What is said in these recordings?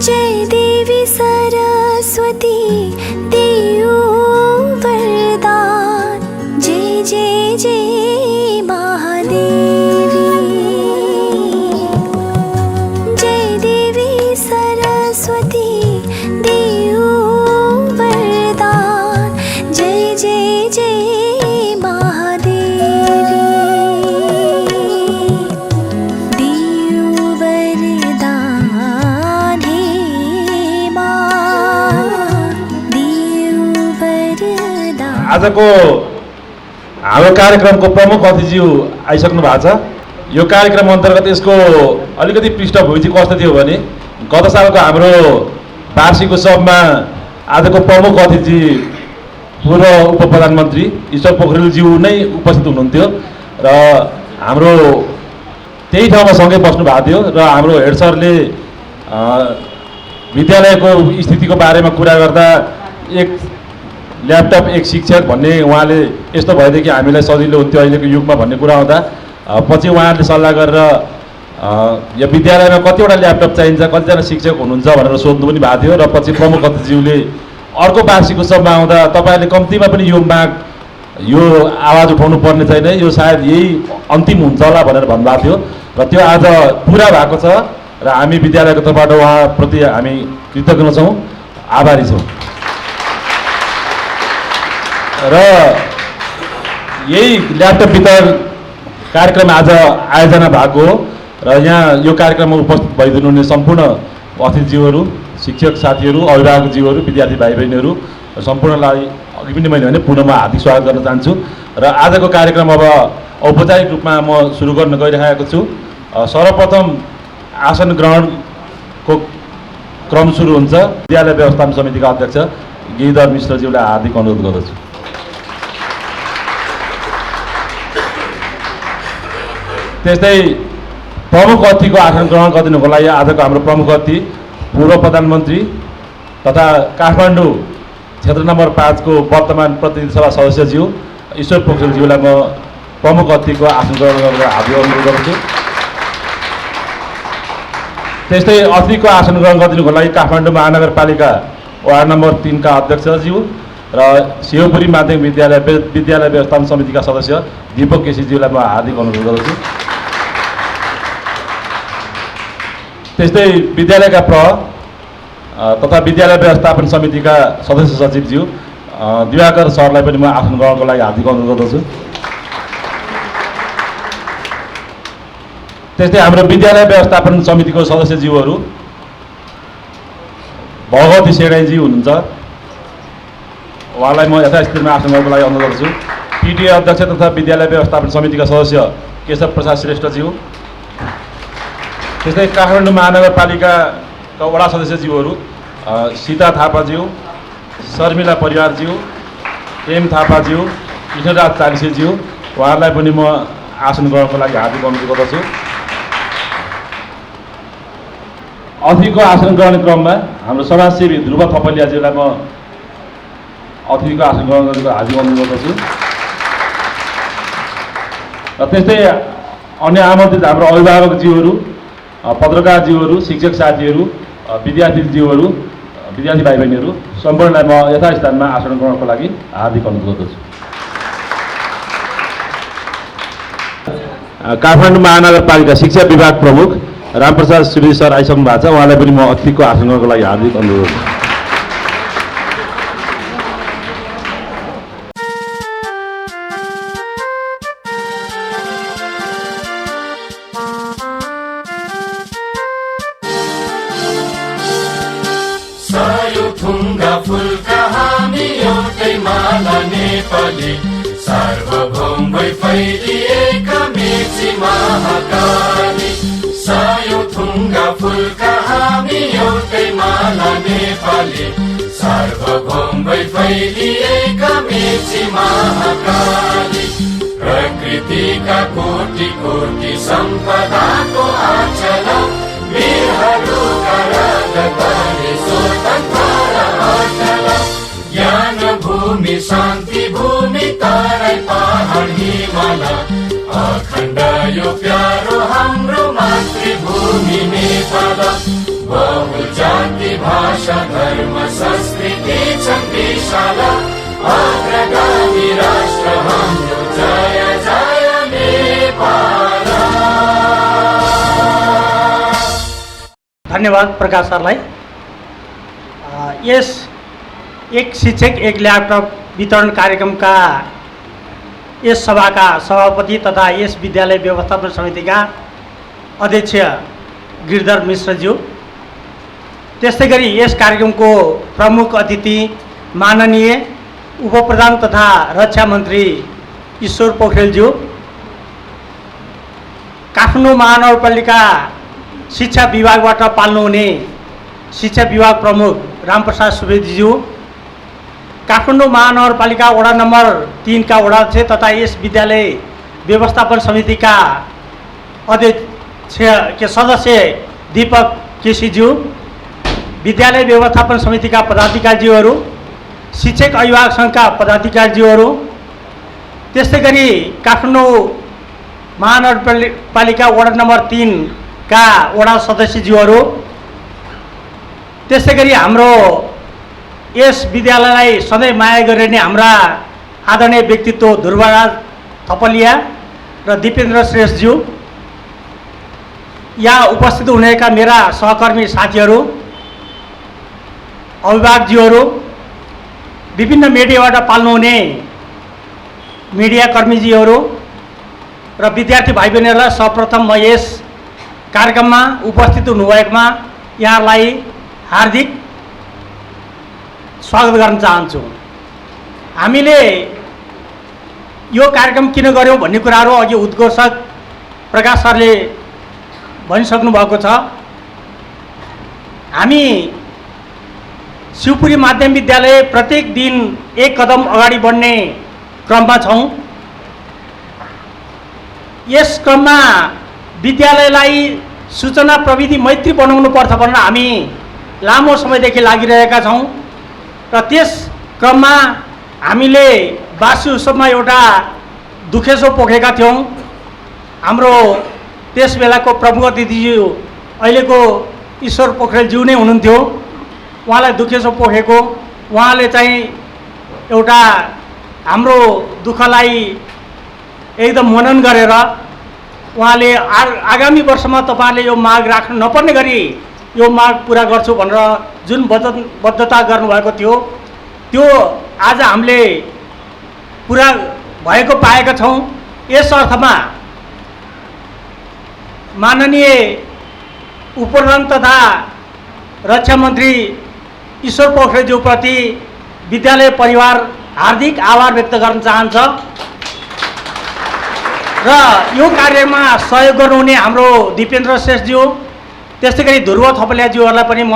जय देवी सरस्वती देऊ वरदान, जय जय जय महादेवी। जय देवी सरस्वती देऊ वरदान, जय जय जय महादेवी। देऊ वरदान हे माँ, देऊ वरदान। आजको हाम्रो कार्यक्रमको प्रमुख अतिथि आइसक्नु भएको छ। यो कार्यक्रम अन्तर्गत यसको अलिकति पृष्ठभूमि चाहिँ कस्तो थियो भने गत सालको हाम्रो वार्षिक उत्सवमा आजको प्रमुख अतिथि पूर्व उप प्रधानमन्त्री ईश्वर पोखरेलज्यू नै उपस्थित हुनुहुन्थ्यो र हाम्रो त्यही ठाउँमा सँगै बस्नु भएको थियो र हाम्रो हेड सरले विद्यालयको स्थितिको बारेमा कुरा गर्दा एक ल्यापटप एक शिक्षक भन्ने उहाँले यस्तो भएदेखि हामीलाई सजिलो हुन्थ्यो अहिलेको युगमा भन्ने कुरा आउँदा पछि उहाँहरूले सल्लाह गरेर यो विद्यालयमा कतिवटा ल्यापटप चाहिन्छ, कतिजना शिक्षक हुनुहुन्छ भनेर सोध्नु पनि भएको थियो र पछि प्रमुख अतिथिज्यूले अर्को वार्षिक उत्सवमा आउँदा तपाईँहरूले कम्तीमा पनि यो माग यो आवाज उठाउनु पर्ने छैन, यो सायद यही अन्तिम हुन्छ होला भनेर भन्नुभएको थियो र त्यो आज पुरा भएको छ र हामी विद्यालयको तर्फबाट उहाँप्रति हामी कृतज्ञ छौँ, आभारी छौँ। र यही ल्यापटप वितरण कार्यक्रम आज आयोजना भएको हो र यहाँ यो कार्यक्रममा उपस्थित भइदिनु हुने सम्पूर्ण अतिथिज्यूहरू, शिक्षक साथीहरू, अभिभावकज्यूहरू, विद्यार्थी भाइ बहिनीहरू सम्पूर्णलाई अघि पनि मैले भने पुनः म हार्दिक स्वागत गर्न चाहन्छु र आजको कार्यक्रम अब औपचारिक रूपमा म सुरु गर्न गइरहेको छु। सर्वप्रथम आसन ग्रहणको क्रम सुरु हुन्छ। विद्यालय व्यवस्थापन समितिका अध्यक्ष गिरिधर मिश्रज्यूलाई हार्दिक अनुरोध गर्दछु। त्यस्तै प्रमुख अतिथिको आसन ग्रहण गरिदिनुको लागि आजको हाम्रो प्रमुख अतिथि पूर्व प्रधानमन्त्री तथा काठमाडौँ क्षेत्र नम्बर 5 को वर्तमान प्रतिनिधि सभा सदस्यज्यू ईश्वर पोखरेलज्यूलाई म प्रमुख अतिथिको आसन ग्रहण गरेर हार्दिक अनुरोध गर्छु। त्यस्तै अतिथिको आसन ग्रहण गरिदिनुको लागि काठमाडौँ महानगरपालिका वार्ड नम्बर 3 का अध्यक्षज्यू र शिवपुरी माध्यमिक विद्यालय व्यवस्थापन समितिका सदस्य दीपक केसीज्यूलाई म हार्दिक अनुरोध गर्दछु। त्यस्तै विद्यालयका तथा विद्यालय व्यवस्थापन समितिका सदस्य सचिवज्यू दिवाकर सरलाई पनि म आसन ग्रहणको लागि हार्दिक अनुरोध गर्दछु। त्यस्तै हाम्रो विद्यालय व्यवस्थापन समितिको सदस्यज्यूहरू भगवती सेडाईजी हुनुहुन्छ, उहाँलाई म यथास्थितिमा आसन ग्रहणको लागि अनुरोध गर्छु। पिटिए अध्यक्ष तथा विद्यालय व्यवस्थापन समितिका सदस्य केशव प्रसाद श्रेष्ठज्यू, त्यस्तै काठमाडौँ महानगरपालिकाका वडा सदस्यज्यूहरू सीता थापाज्यू, शर्मिला परिवारज्यू, एम थापाज्यू, कृष्णराज चालिसेज्यू, उहाँहरूलाई पनि म आसन ग्रहणको लागि हार्दिक अनुरोध गर्दछु। अतिथिको आसन ग्रहण क्रममा हाम्रो समाजसेवी ध्रुव थपलियाज्यूलाई म अतिथिको आसन ग्रहण गरेको हार्दिक अनुरोध गर्दछु। र त्यस्तै अन्य आमन्त्रित हाम्रो अभिभावकज्यूहरू, पत्रकारज्यूहरू, शिक्षक साथीहरू, विद्यार्थीज्यूहरू, विद्यार्थी भाइ बहिनीहरू सम्पूर्णलाई म यथास्थानमा आसन ग्रहणको लागि हार्दिक अनुरोध गर्दछु। काठमाडौँ महानगरपालिका शिक्षा विभाग प्रमुख रामप्रसाद श्री सर आइसक्नु भएको छ, उहाँलाई पनि म अतिथिको आसन ग्रहणको लागि हार्दिक अनुरोध गर्छु। सार्वभौम भई फैलिएका मेची महाकाली, सायौं थुङ्गा फुलका हामी एउटै माला नेपाली। सार्वभौम भई फैलिएका मेची महाकाली, प्रकृतिका कोटि कोटि सम्पदाको आचल, वीरहरूका राजधानी स्वतन्त्र अचल। ज्ञान भूमि शान्ति भूमि तराई पहाड हिमाल, अखण्ड यो प्यारो हाम्रो मातृभूमि नेपाल। हाम्रो जाति भाषा धर्म संस्कृति छन् विशाल अग्रगामी राष्ट्र हाम्रो जय जय नेपाल। धन्यवाद प्रकाश सरलाई। यस एक शिक्षक एक ल्यापटप वितरण कार्यक्रमका यस सभाका सभापति तथा यस विद्यालय व्यवस्थापन समितिका अध्यक्ष गिरधर मिश्रज्यू, त्यस्तै गरी यस कार्यक्रमको प्रमुख अतिथि माननीय उपप्रधान तथा रक्षा मन्त्री ईश्वर पोखरेलज्यू, काठमाडौँ महानगरपालिका शिक्षा विभागबाट पाल्नुहुने शिक्षा विभाग प्रमुख रामप्रसाद सुवेदीज्यू, काठमाडौँ महानगरपालिका वडा नम्बर 3 का वडाध्यक्ष तथा यस विद्यालय व्यवस्थापन समितिका अध्यक्ष के सदस्य दीपक केसीज्यू, विद्यालय व्यवस्थापन समितिका पदाधिकारीज्यूहरू, शिक्षक अभिभावक सङ्घका पदाधिकारीज्यूहरू, त्यस्तै गरी काठमाडौँ महानगरपालिका वडा नम्बर 3 का वडा सदस्यज्यूहरू, त्यस्तै गरी हाम्रो यस विद्यालयलाई सधैँ माया गरिने हाम्रा आदरणीय व्यक्तित्व ध्रुवराज थपलिया र दिपेन्द्र श्रेष्ठज्यू, यहाँ उपस्थित हुनेका मेरा सहकर्मी साथीहरू, अभिभावकज्यूहरू, विभिन्न मिडियाबाट पाल्नुहुने मिडियाकर्मीज्यूहरू र विद्यार्थी भाइ बहिनीहरूलाई सर्वप्रथम म यस कार्यक्रममा उपस्थित हुनुभएकोमा यहाँलाई हार्दिक स्वागत गर्न चाहन्छु। हामीले यो कार्यक्रम किन गर्यौँ भन्ने कुराहरू अघि उद्घोषक प्रकाश सरले भनिसक्नु भएको छ। हामी शिवपुरी माध्यमिक विद्यालय प्रत्येक दिन एक कदम अगाडि बढ्ने क्रममा छौँ। यस क्रममा विद्यालयलाई सूचना प्रविधि मैत्री बनाउनु पर्छ भनेर हामी लामो समयदेखि लागिरहेका छौँ र त्यस क्रममा हामीले वार्षिक उत्सवमा एउटा दुखेसो पोखेका थियौँ। हाम्रो त्यस बेलाको प्रमुख अतिथिज्यू अहिलेको ईश्वर पोखरेलज्यू नै हुनुहुन्थ्यो। उहाँलाई दुखेसो पोखेको, उहाँले चाहिँ एउटा हाम्रो दुःखलाई एकदम मनन गरेर उहाँले आगामी वर्षमा तपाईँहरूले यो माग राख्नु नपर्ने गरी यो माग पुरा गर्छु भनेर जुन वचनबद्धता गर्नुभएको थियो त्यो आज हामीले पुरा भएको पाएका छौँ। यस अर्थमा माननीय उपप्रधान तथा रक्षा मन्त्री ईश्वर पोखरेलज्यूप्रति विद्यालय परिवार हार्दिक आभार व्यक्त गर्न चाहन्छ र यो कार्यमा सहयोग गर्नुहुने हाम्रो दिपेन्द्र श्रेष्ठज्यू, त्यस्तै गरी ध्रुव थपलियाज्यूहरूलाई पनि म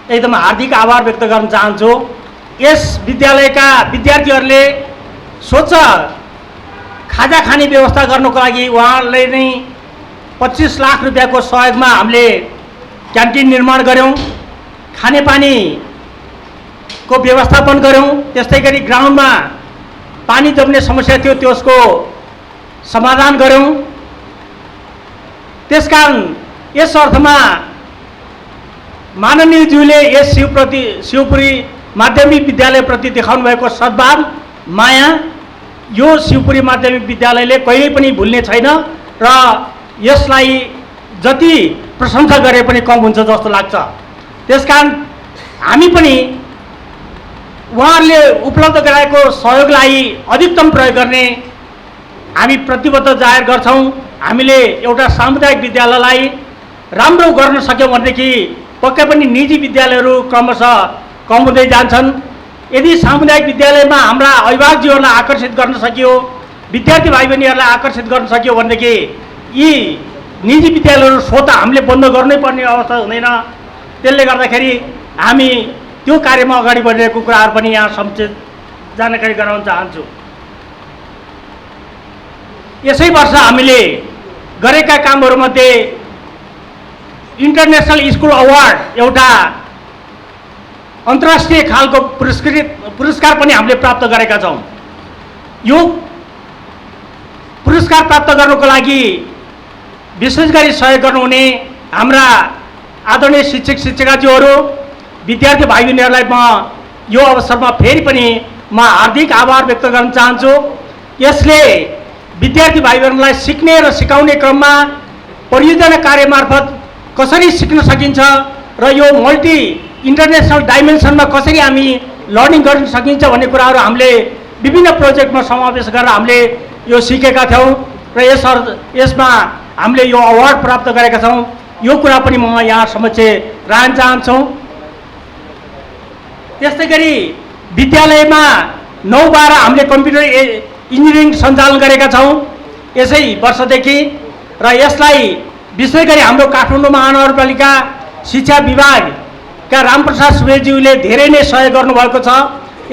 एकदम हार्दिक आभार व्यक्त गर्न चाहन्छु। यस विद्यालयका विद्यार्थीहरूले स्वच्छ खाजा खाने व्यवस्था गर्नको लागि उहाँले नै 25 लाख रुपियाँको सहयोगमा हामीले क्यान्टिन निर्माण गऱ्यौँ, खानेपानीको व्यवस्थापन गऱ्यौँ, त्यस्तै गरी ग्राउन्डमा पानी जम्ने समस्या थियो त्यसको समाधान गऱ्यौँ। त्यसकारण यस अर्थमा माननीयज्यूले यस शिवपुरी माध्यमिक विद्यालयप्रति देखाउनु भएको सद्भाव माया यो शिवपुरी माध्यमिक विद्यालयले कहिल्यै पनि भुल्ने छैन र यसलाई जति प्रशंसा गरे पनि कम हुन्छ जस्तो लाग्छ। त्यसकारण हामी पनि उहाँहरूले उपलब्ध गराएको सहयोगलाई अधिकतम प्रयोग गर्ने हामी प्रतिबद्ध जाहेर गर्छौँ। हामीले एउटा सामुदायिक विद्यालयलाई राम्रो गर्न सक्यौँ भनेदेखि पक्कै पनि निजी विद्यालयहरू क्रमशः कम हुँदै जान्छन्। यदि सामुदायिक विद्यालयमा हाम्रा अभिभावकज्यूहरूलाई आकर्षित गर्न सकियो, विद्यार्थी भाइ बहिनीहरूलाई आकर्षित गर्न सकियो भनेदेखि यी निजी विद्यालयहरू स्वतः हामीले बन्द गर्नै पर्ने अवस्था हुँदैन। त्यसले गर्दाखेरि हामी त्यो कार्यमा अगाडि बढिरहेको कुराहरू पनि यहाँ समुचित जानकारी गराउन चाहन्छु। यसै वर्ष हामीले गरेका कामहरूमध्ये इन्टरनेसनल स्कुल अवार्ड एउटा अन्तर्राष्ट्रिय खालको पुरस्कार पनि हामीले प्राप्त गरेका छौँ। यो पुरस्कार प्राप्त गर्नको लागि विशेष गरी सहयोग गर्नुहुने हाम्रा आदरणीय शिक्षक शिक्षिकाज्यूहरू, विद्यार्थी भाइ बहिनीहरूलाई म यो अवसरमा फेरि पनि म हार्दिक आभार व्यक्त गर्न चाहन्छु। यसले विद्यार्थी भाइ बहिनीलाई सिक्ने र सिकाउने क्रममा परियोजना कार्य मार्फत कसरी सिक्न सकिन्छ र यो मल्टी इन्टरनेसनल डाइमेन्सनमा कसरी हामी लर्निङ गर्न सकिन्छ भन्ने कुराहरू हामीले विभिन्न प्रोजेक्टमा समावेश गरेर हामीले यो सिकेका थियौँ र यसमा हामीले यो अवार्ड प्राप्त गरेका छौँ। यो कुरा पनि म यहाँ समक्ष राख्न चाहन्छु। त्यस्तै गरी विद्यालयमा 9-12 हामीले कम्प्युटर इन्जिनियरिङ सञ्चालन गरेका छौँ यसै वर्षदेखि र यसलाई विशेष गरी हाम्रो काठमाडौँ महानगरपालिका शिक्षा विभागका रामप्रसाद सुवेदज्यूले धेरै नै सहयोग गर्नुभएको छ।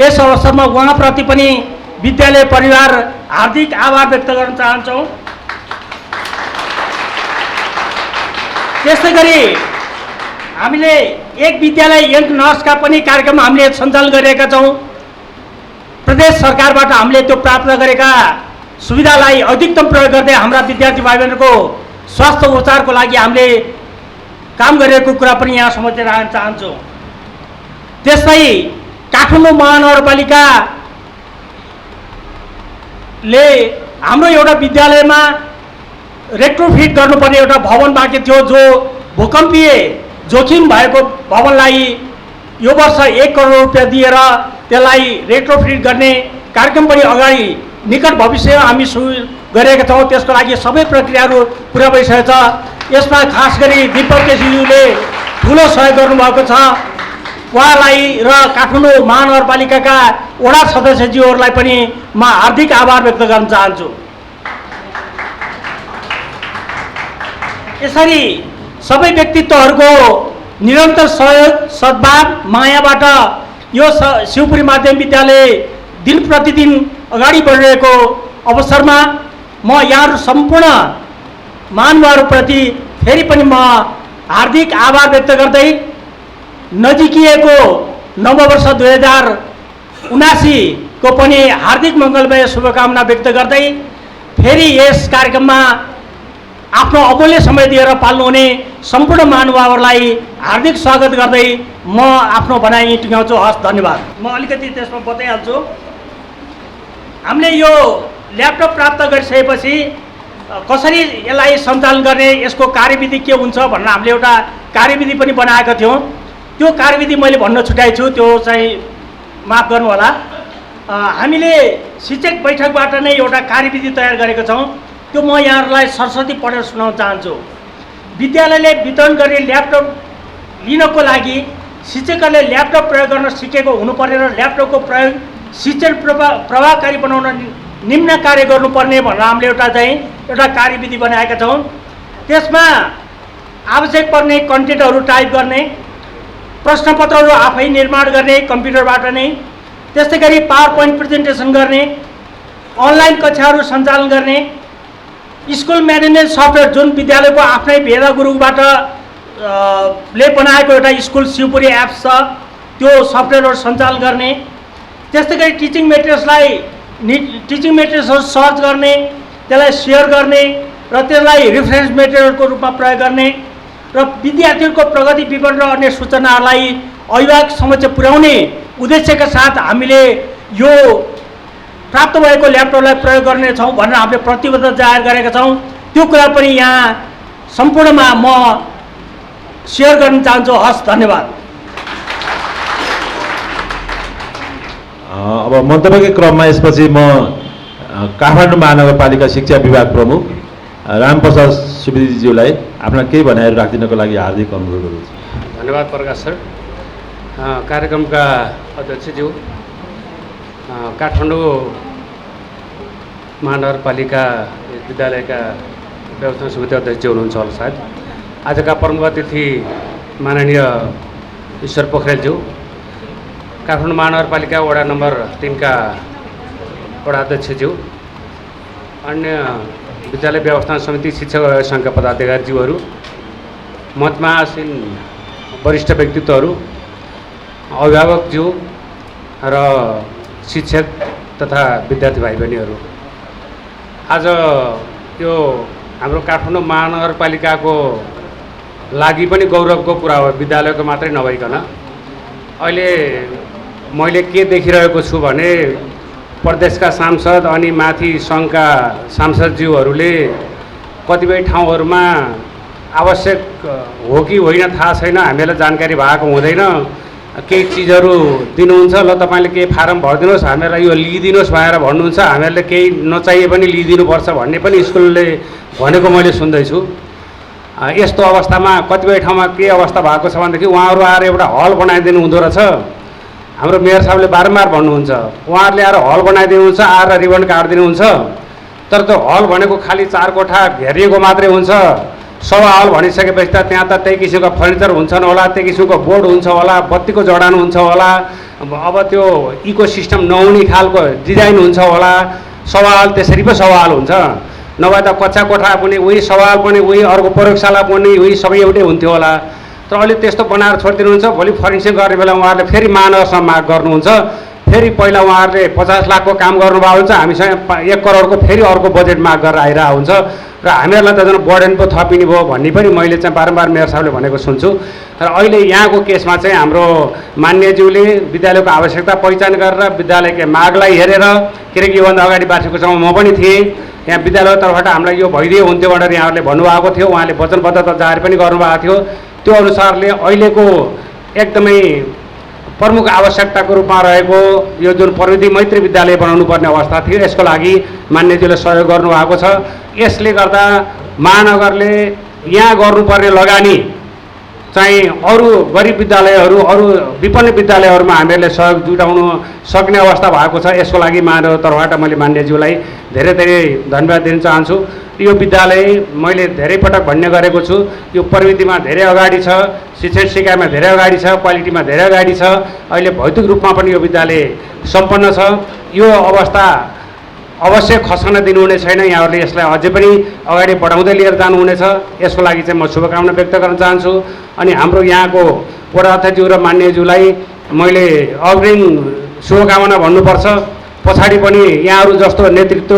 यस अवसरमा उहाँप्रति पनि विद्यालय परिवार हार्दिक आभार व्यक्त गर्न चाहन्छौँ। त्यस्तै गरी हामीले एक विद्यालय एक नर्सका पनि कार्यक्रम हामीले सञ्चालन गरेका छौँ। प्रदेश सरकारबाट हामीले त्यो प्राप्त गरेका सुविधालाई अधिकतम प्रयोग गर्दै हाम्रा विद्यार्थी भाइ बहिनीहरूको स्वास्थ्य उपचारको लागि हामीले काम गरेको कुरा पनि यहाँ समझ राख्न चाहन्छु। त्यस्तै काठमाडौँ महानगरपालिकाले हाम्रो एउटा विद्यालयमा रेट्रोफिट गर्नुपर्ने एउटा भवन बाँकी थियो, जो भूकम्पीय जोखिम भएको भवनलाई यो वर्ष 1 करोड रुपियाँ दिएर त्यसलाई रेट्रोफिट गर्ने कार्यक्रम पनि अगाडि निकट भविष्यमा हामी सुरु गरेका छौँ। त्यसको लागि सबै प्रक्रियाहरू पुरा भइसकेको छ। यसमा खास गरी दीपक केसीज्यूले ठुलो सहयोग गर्नुभएको छ। उहाँलाई र काठमाडौँ महानगरपालिकाका वडा सदस्यज्यूहरूलाई पनि म हार्दिक आभार व्यक्त गर्न चाहन्छु। यसरी सबै व्यक्तित्वहरूको निरन्तर सहयोग सद्भाव मायाबाट यो शिवपुरी माध्यमिक विद्यालय दिन प्रतिदिन अगाडि बढिरहेको अवसरमा म यहाँहरू सम्पूर्ण महानुभावहरूप्रति फेरि पनि म हार्दिक आभार व्यक्त गर्दै नजिकिएको नववर्ष 2079 को पनि हार्दिक मङ्गलमय शुभकामना व्यक्त गर्दै फेरि यस कार्यक्रममा आफ्नो अमूल्य समय दिएर पाल्नुहुने सम्पूर्ण महानुभावहरूलाई हार्दिक स्वागत गर्दै म आफ्नो भनाइ टुङ्ग्याउँछु। हस्, धन्यवाद। म अलिकति त्यसमा बताइहाल्छु। हामीले यो ल्यापटप प्राप्त गरिसकेपछि कसरी यसलाई सञ्चालन गर्ने, यसको कार्यविधि के हुन्छ भनेर हामीले एउटा कार्यविधि पनि बनाएका थियौँ। त्यो कार्यविधि मैले भन्न छुट्याएको छु, त्यो चाहिँ माफ गर्नुहोला। हामीले शिक्षक बैठकबाट नै एउटा कार्यविधि तयार गरेका छौँ। त्यो म यहाँहरूलाई सरस्वती पढेर सुनाउन चाहन्छु। विद्यालयले वितरण गर्ने ल्यापटप लिनको लागि शिक्षकहरूले ल्यापटप प्रयोग गर्न सिकेको हुनुपर्ने र ल्यापटपको प्रयोग शिक्षण प्रभावकारी बनाउन निम्न कार्य गर्नुपर्ने भनेर हामीले एउटा कार्यविधि बनाएका छौँ। त्यसमा आवश्यक पर्ने कन्टेन्टहरू टाइप गर्ने, प्रश्नपत्रहरू आफै निर्माण गर्ने कम्प्युटरबाट नै, त्यस्तै गरी पावर पोइन्ट प्रेजेन्टेसन गर्ने, अनलाइन कक्षाहरू सञ्चालन गर्ने, स्कुल म्यानेजमेन्ट सफ्टवेयर जुन विद्यालयको आफ्नै भेदा गुरुबाट ले बनाएको एउटा स्कुल शिवपुरी एप्स छ, त्यो सफ्टवेयरहरू सञ्चालन गर्ने, त्यस्तै गरी टिचिङ मेटेरियल्सहरू सर्च गर्ने, त्यसलाई सेयर गर्ने र त्यसलाई रिफरेन्स मेटेरियलको रूपमा प्रयोग गर्ने र विद्यार्थीहरूको प्रगति विवरण र अन्य सूचनाहरूलाई अभिभावक समक्ष पुर्याउने उद्देश्यका साथ हामीले यो प्राप्त भएको ल्यापटपलाई प्रयोग गर्नेछौँ भनेर हामीले प्रतिबद्धता जाहेर गरेका छौँ। त्यो कुरा पनि यहाँ सम्पूर्णमा म सेयर गर्न चाहन्छु। हस्, धन्यवाद। अब मन्तव्यकै क्रममा यसपछि म काठमाडौँ महानगरपालिका शिक्षा विभाग प्रमुख रामप्रसाद सुवेदीज्यूलाई आफ्ना केही भनाइहरू राखिदिनको लागि हार्दिक अनुरोध गर्दछु। धन्यवाद प्रकाश सर। कार्यक्रमका अध्यक्षज्यू, काठमाडौँ महानगरपालिका विद्यालयका व्यवस्थापन समिति अध्यक्ष हुनुहुन्छ होला सायद। आजका प्रमुख अतिथि माननीय ईश्वर पोखरेलज्यू, काठमाडौँ महानगरपालिका वडा नम्बर 3 का वडा अध्यक्षज्यू, अन्य विद्यालय व्यवस्थापन समिति शिक्षक सङ्घका पदाधिकारीज्यूहरू, मञ्चमा आसीन वरिष्ठ व्यक्तित्वहरू, अभिभावकज्यू र शिक्षक तथा विद्यार्थी भाइ बहिनीहरू, आज यो हाम्रो काठमाडौँ महानगरपालिकाको लागि पनि गौरवको कुरा हो, विद्यालयको मात्रै नभइकन। अहिले मैले के देखिरहेको छु भने प्रदेशका सांसद अनि माथि सङ्घका सांसदज्यूहरूले कतिपय ठाउँहरूमा आवश्यक हो कि होइन थाहा छैन, हामीलाई जानकारी भएको हुँदैन, केही चिजहरू दिनुहुन्छ, ल तपाईँले केही फारम भरिदिनुहोस्, हामीलाई यो लिइदिनुहोस् भनेर भन्नुहुन्छ, हामीहरूले केही नचाहिए पनि लिइदिनुपर्छ भन्ने पनि स्कुलले भनेको मैले सुन्दैछु। यस्तो अवस्थामा कतिपय ठाउँमा के अवस्था भएको छ भनेदेखि उहाँहरू आएर एउटा हल बनाइदिनु हुँदो रहेछ। हाम्रो मेयर साहबले बारम्बार भन्नुहुन्छ, उहाँहरूले आएर हल बनाइदिनुहुन्छ, आएर रिबन काटिदिनुहुन्छ, तर त्यो हल भनेको खालि 4 कोठा घेरिएको मात्रै हुन्छ। सभा हल भनिसकेपछि त त्यहाँ त त्यही किसिमको फर्निचर हुन्छन् होला, त्यही किसिमको बोर्ड हुन्छ होला, बत्तीको जडान हुन्छ होला, अब त्यो इको सिस्टम नहुने खालको डिजाइन हुन्छ होला। सभा हल त्यसरी पो सभा हल हुन्छ, नभए त कच्चा कोठा पनि उही सभा हल पनि उही, अर्को प्रयोगशाला पनि उही, सबै एउटै हुन्थ्यो होला। तर अहिले त्यस्तो बनाएर छोडिदिनुहुन्छ, भोलि फर्निसिङ गर्ने बेला उहाँहरूले फेरि मानवसँग माग गर्नुहुन्छ, फेरि पहिला उहाँहरूले 50 लाखको काम गर्नुभएको हुन्छ, हामीसँग 1 करोडको फेरि अर्को बजेट माग गरेर आइरहेको हुन्छ र हामीहरूलाई त झन् बर्डन पो थपिने भयो भन्ने पनि मैले चाहिँ बारम्बार मेयर साहबले भनेको सुन्छु। र अहिले यहाँको केसमा चाहिँ हाम्रो मान्यज्यूले विद्यालयको आवश्यकता पहिचान गरेर विद्यालयको मागलाई हेरेर, किनकि योभन्दा अगाडि वार्षिक उत्सवमा म पनि थिएँ, यहाँ विद्यालय तर्फबाट हामीलाई यो भइदियो हुन्थ्यो भनेर यहाँहरूले भन्नुभएको थियो, उहाँले वचनबद्धता जाहेर पनि गर्नुभएको थियो। त्यो अनुसारले अहिलेको एकदमै प्रमुख आवश्यकताको रूपमा रहेको यो जुन प्रविधि मैत्री विद्यालय बनाउनु पर्ने अवस्था थियो, यसको लागि मान्यज्यूले सहयोग गर्नुभएको छ। यसले गर्दा महानगरले यहाँ गर्नुपर्ने लगानी चाहिँ अरू गरिब विद्यालयहरू, अरू विपन्न विद्यालयहरूमा हामीहरूले सहयोग जुटाउनु सक्ने अवस्था भएको छ। यसको लागि महानगर तर्फबाट मैले मान्यज्यूलाई धेरै धेरै धन्यवाद दिन चाहन्छु। यो विद्यालय मैले धेरै पटक भन्ने गरेको छु, यो प्रविधिमा धेरै अगाडि छ, शिक्षण सिकाइमा धेरै अगाडि छ, क्वालिटीमा धेरै अगाडि छ। अहिले भौतिक रूपमा पनि यो विद्यालय सम्पन्न छ। यो अवस्था अवश्य खस्न दिनुहुने छैन, यहाँहरूले यसलाई अझै पनि अगाडि बढाउँदै लिएर जानुहुनेछ। यसको लागि चाहिँ म शुभकामना व्यक्त गर्न चाहन्छु। अनि हाम्रो यहाँको वडा अध्यक्षज्यू र मान्यज्यूलाई मैले अग्रिम शुभकामना भन्नुपर्छ। पछाडि पनि यहाँहरू जस्तो नेतृत्व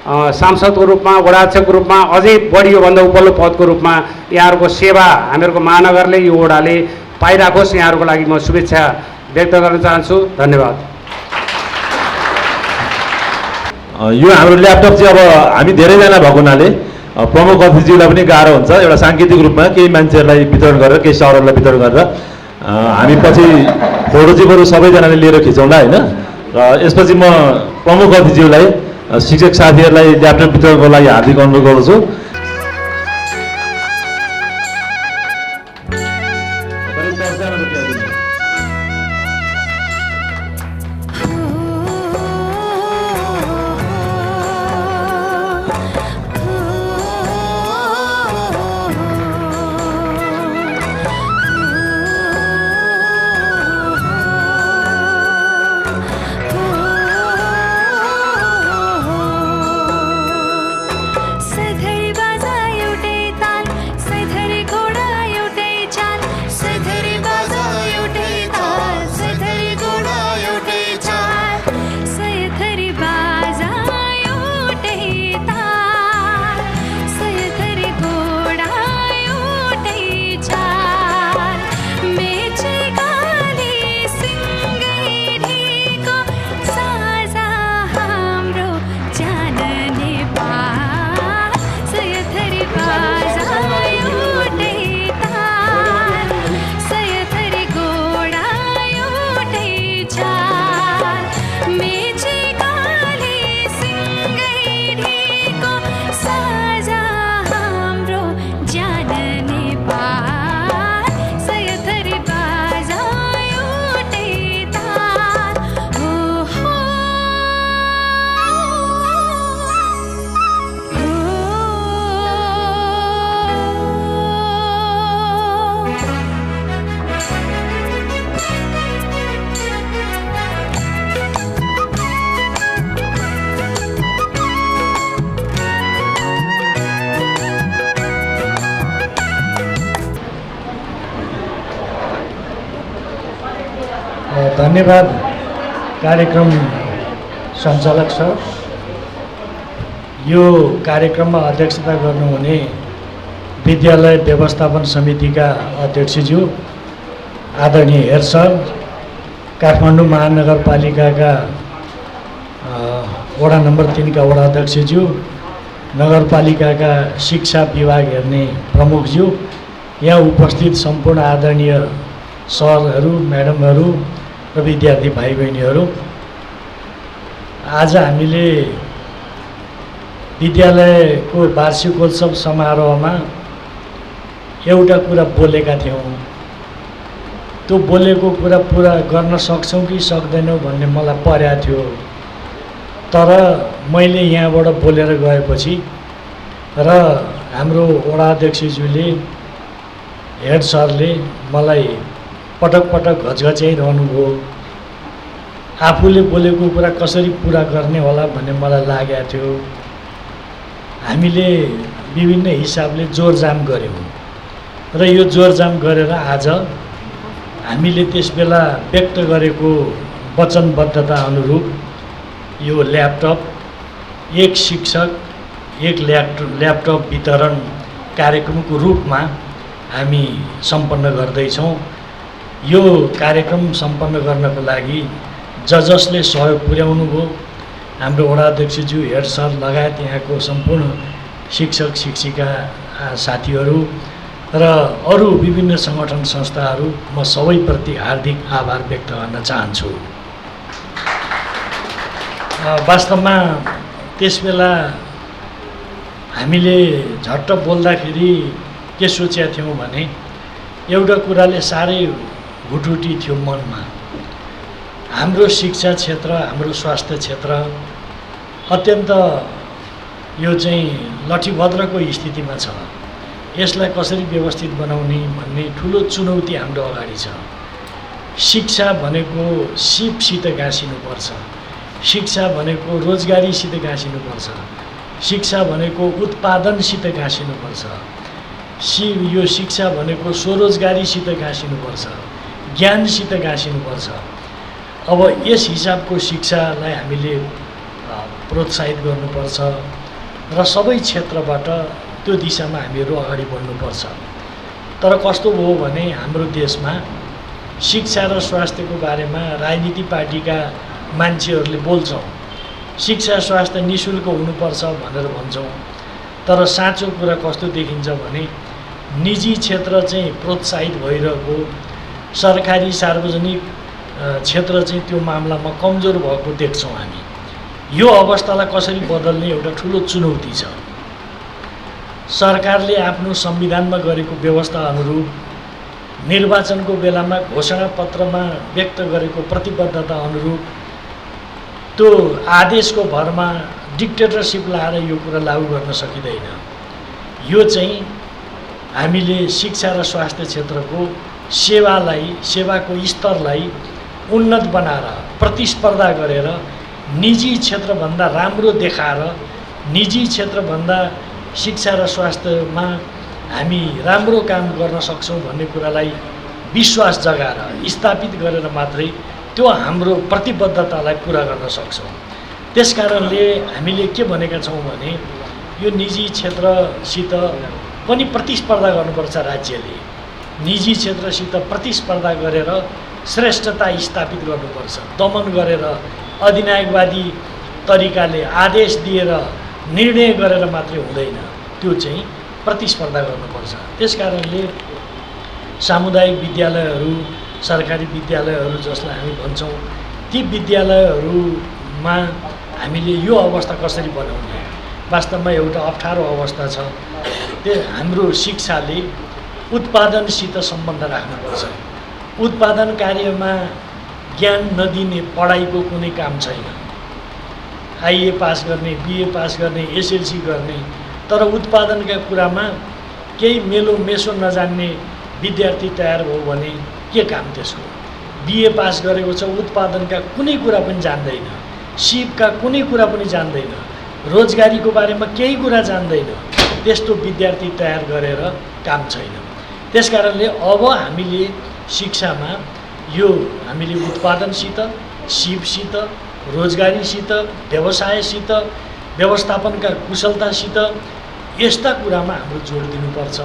सांसदको रूपमा, वडा अध्यक्षको रूपमा, अझै बढी योभन्दा उपल्लो पदको रूपमा यहाँहरूको सेवा हामीहरूको महानगरले, यो वडाले पाइराखोस्, यहाँहरूको लागि म शुभेच्छा व्यक्त गर्न चाहन्छु। धन्यवाद। यो हाम्रो ल्यापटप चाहिँ अब हामी धेरैजना भएको हुनाले प्रमुख अतिथिज्यूलाई पनि गाह्रो हुन्छ, एउटा साङ्केतिक रूपमा केही मान्छेहरूलाई वितरण गरेर, केही सहरहरूलाई वितरण गरेर हामी पछि फोटो चाहिँ बरु सबैजनाले लिएर खिचौँला होइन। र यसपछि म प्रमुख अतिथिज्यूलाई, शिक्षक साथीहरूलाई ल्यापटप वितरणको लागि हार्दिक अनुरोध गर्दछु। धन्यवाद कार्यक्रम सञ्चालक सर। यो कार्यक्रममा अध्यक्षता गर्नुहुने विद्यालय व्यवस्थापन समितिका अध्यक्षज्यू आदरणीय हेड सर, काठमाडौँ महानगरपालिकाका वडा नम्बर 3 का वडा अध्यक्षज्यू, नगरपालिकाका शिक्षा विभाग हेर्ने प्रमुखज्यू, यहाँ उपस्थित सम्पूर्ण आदरणीय सरहरू, म्याडमहरू र विद्यार्थी भाइ बहिनीहरू, आज हामीले विद्यालयको वार्षिकोत्सव समारोहमा एउटा कुरा बोलेका थियौँ। त्यो बोलेको कुरा पुरा गर्न सक्छौँ कि सक्दैनौँ भन्ने मलाई परेको थियो। तर मैले यहाँबाट बोलेर गएपछि र हाम्रो वडा अध्यक्षज्यूले, हेड सरले मलाई पटक पटक घचघच्याइरहनु भयो। आफूले बोलेको कुरा कसरी पुरा गर्ने होला भन्ने मलाई लागेको थियो। हामीले विभिन्न हिसाबले जोरजाम गऱ्यौँ र यो जोरजाम गरेर आज हामीले त्यसबेला व्यक्त गरेको वचनबद्धता अनुरूप यो ल्यापटप, एक शिक्षक एक ल्यापटप वितरण कार्यक्रमको रूपमा हामी सम्पन्न गर्दैछौँ। यो कार्यक्रम सम्पन्न गर्नको लागि जसले सहयोग पुर्याउनु भयो, हाम्रो वडा अध्यक्षज्यू, हेड सर लगायत यहाँको सम्पूर्ण शिक्षक शिक्षिका साथीहरू र अरू विभिन्न सङ्गठन संस्थाहरू, म सबैप्रति हार्दिक आभार व्यक्त गर्न चाहन्छु। वास्तवमा त्यसबेला हामीले झट्ट बोल्दाखेरि के सोचेका थियौँ भने एउटा कुराले साह्रै हुटहुटी थियो मनमा। हाम्रो शिक्षा क्षेत्र, हाम्रो स्वास्थ्य क्षेत्र अत्यन्त यो चाहिँ लठीभद्रको स्थितिमा छ। यसलाई कसरी व्यवस्थित बनाउने भन्ने ठुलो चुनौती हाम्रो अगाडि छ। शिक्षा भनेको सिपसित गाँसिनुपर्छ, शिक्षा भनेको रोजगारीसित गाँसिनुपर्छ, शिक्षा भनेको उत्पादनसित गाँसिनुपर्छ, यो शिक्षा भनेको स्वरोजगारीसित गाँसिनुपर्छ, ज्ञानसित गाँसिनुपर्छ। अब यस हिसाबको शिक्षालाई हामीले प्रोत्साहित गर्नुपर्छ र सबै क्षेत्रबाट त्यो दिशामा हामीहरू अगाडि बढ्नुपर्छ। तर कस्तो भयो भने हाम्रो देशमा शिक्षा र स्वास्थ्यको बारेमा राजनीति पार्टीका मान्छेहरूले बोल्छौँ, शिक्षा स्वास्थ्य निःशुल्क हुनुपर्छ भनेर भन्छौँ। तर साँचो कुरा कस्तो देखिन्छ भने निजी क्षेत्र चाहिँ प्रोत्साहित भइरहेको, सरकारी सार्वजनिक क्षेत्र चाहिँ त्यो मामलामा कमजोर भएको देख्छौँ हामी। यो अवस्थालाई कसरी बदल्ने एउटा ठुलो चुनौती छ। सरकारले आफ्नो संविधानमा गरेको व्यवस्था अनुरूप निर्वाचनको बेलामा घोषणापत्रमा व्यक्त गरेको प्रतिबद्धता अनुरूप त्यो आदेशको भरमा डिक्टेटरसिप लाएर यो कुरा लागू गर्न सकिँदैन। यो चाहिँ हामीले शिक्षा र स्वास्थ्य क्षेत्रको सेवाको स्तरलाई उन्नत बनाएर प्रतिस्पर्धा गरेर निजी क्षेत्रभन्दा राम्रो देखाएर निजी क्षेत्रभन्दा शिक्षा र स्वास्थ्यमा हामी राम्रो काम गर्न सक्छौँ भन्ने कुरालाई विश्वास जगाएर स्थापित गरेर मात्रै त्यो हाम्रो प्रतिबद्धतालाई पुरा गर्न सक्छौँ। त्यसकारणले हामीले के भनेका छौँ भने यो निजी क्षेत्रसित पनि प्रतिस्पर्धा गर्नुपर्छ। राज्यले निजी क्षेत्रसित प्रतिस्पर्धा गरेर श्रेष्ठता स्थापित गर्नुपर्छ। दमन गरेर अधिनायकवादी तरिकाले आदेश दिएर निर्णय गरेर मात्रै हुँदैन, त्यो चाहिँ प्रतिस्पर्धा गर्नुपर्छ। त्यसकारणले सामुदायिक विद्यालयहरू, सरकारी विद्यालयहरू जसलाई हामी भन्छौँ, ती विद्यालयहरूमा हामीले यो अवस्था कसरी बनाउने, वास्तवमा एउटा अप्ठ्यारो अवस्था छ। त्यो हाम्रो शिक्षाले उत्पादनसित सम्बन्ध राख्नुपर्छ। उत्पादन कार्यमा ज्ञान नदिने पढाइको कुनै काम छैन। आइए पास गर्ने, बिए पास गर्ने, एसएलसी गर्ने, तर उत्पादनका कुरामा केही मेसो नजान्ने विद्यार्थी तयार भयो भने के काम त्यसको? बिए पास गरेको छ, उत्पादनका कुनै कुरा पनि जान्दैन, सिपका कुनै कुरा पनि जान्दैन, रोजगारीको बारेमा केही कुरा जान्दैन, त्यस्तो विद्यार्थी तयार गरेर काम छैन। त्यसकारणले अब हामीले शिक्षामा यो हामीले उत्पादनसित, सिपसित, रोजगारीसित, व्यवसायसित, व्यवस्थापनका कुशलतासित यस्ता कुरामा हाम्रो जोड दिनुपर्छ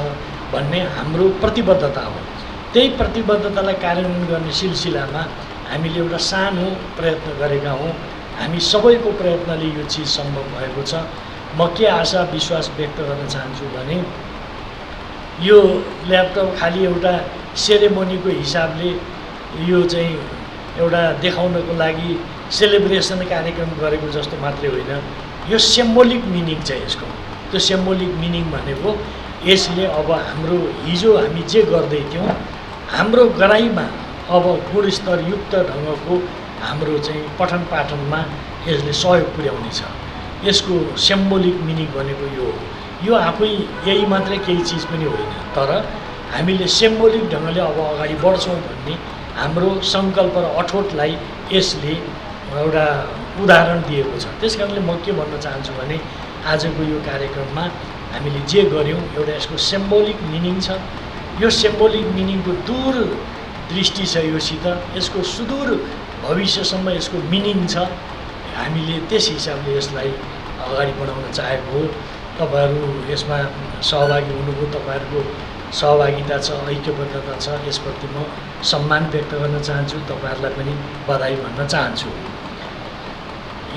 भन्ने हाम्रो प्रतिबद्धता हो। त्यही प्रतिबद्धतालाई कार्यान्वयन गर्ने सिलसिलामा हामीले एउटा सानो प्रयत्न गरेका हौँ। हामी सबैको प्रयत्नले यो चिज सम्भव भएको छ। म के आशा विश्वास व्यक्त गर्न चाहन्छु भने यो ल्यापटप खालि एउटा सेरेमोनीको हिसाबले यो चाहिँ एउटा देखाउनको लागि सेलिब्रेसन कार्यक्रम गरेको जस्तो मात्रै होइन, यो सिम्बोलिक मिनिङ छ यसको। त्यो सिम्बोलिक मिनिङ भनेको यसले अब हाम्रो हिजो हामी जे गर्दै थियौँ हाम्रो गराइमा अब गुणस्तरयुक्त ढङ्गको हाम्रो चाहिँ पठन पाठनमा यसले सहयोग पुर्याउनेछ। यसको सिम्बोलिक मिनिङ भनेको यो हो। यो आफै यही मात्रै केही चिज पनि होइन, तर हामीले सिम्बोलिक ढङ्गले अब अगाडि बढ्छौँ भन्ने हाम्रो सङ्कल्प र अठोटलाई यसले एउटा उदाहरण दिएको छ। त्यस कारणले म के भन्न चाहन्छु भने आजको यो कार्यक्रममा हामीले जे गऱ्यौँ एउटा यसको सिम्बोलिक मिनिङ छ। यो सिम्बोलिक मिनिङको दूर दृष्टि छ योसित, यसको सुदूर भविष्यसम्म यसको मिनिङ छ। हामीले त्यस हिसाबले यसलाई अगाडि बढाउन चाहेको हो। तपाईँहरू यसमा सहभागी हुनुभयो, तपाईँहरूको सहभागिता छ, ऐक्यबद्धता छ, यसप्रति म सम्मान व्यक्त गर्न चाहन्छु। तपाईँहरूलाई पनि बधाई भन्न चाहन्छु।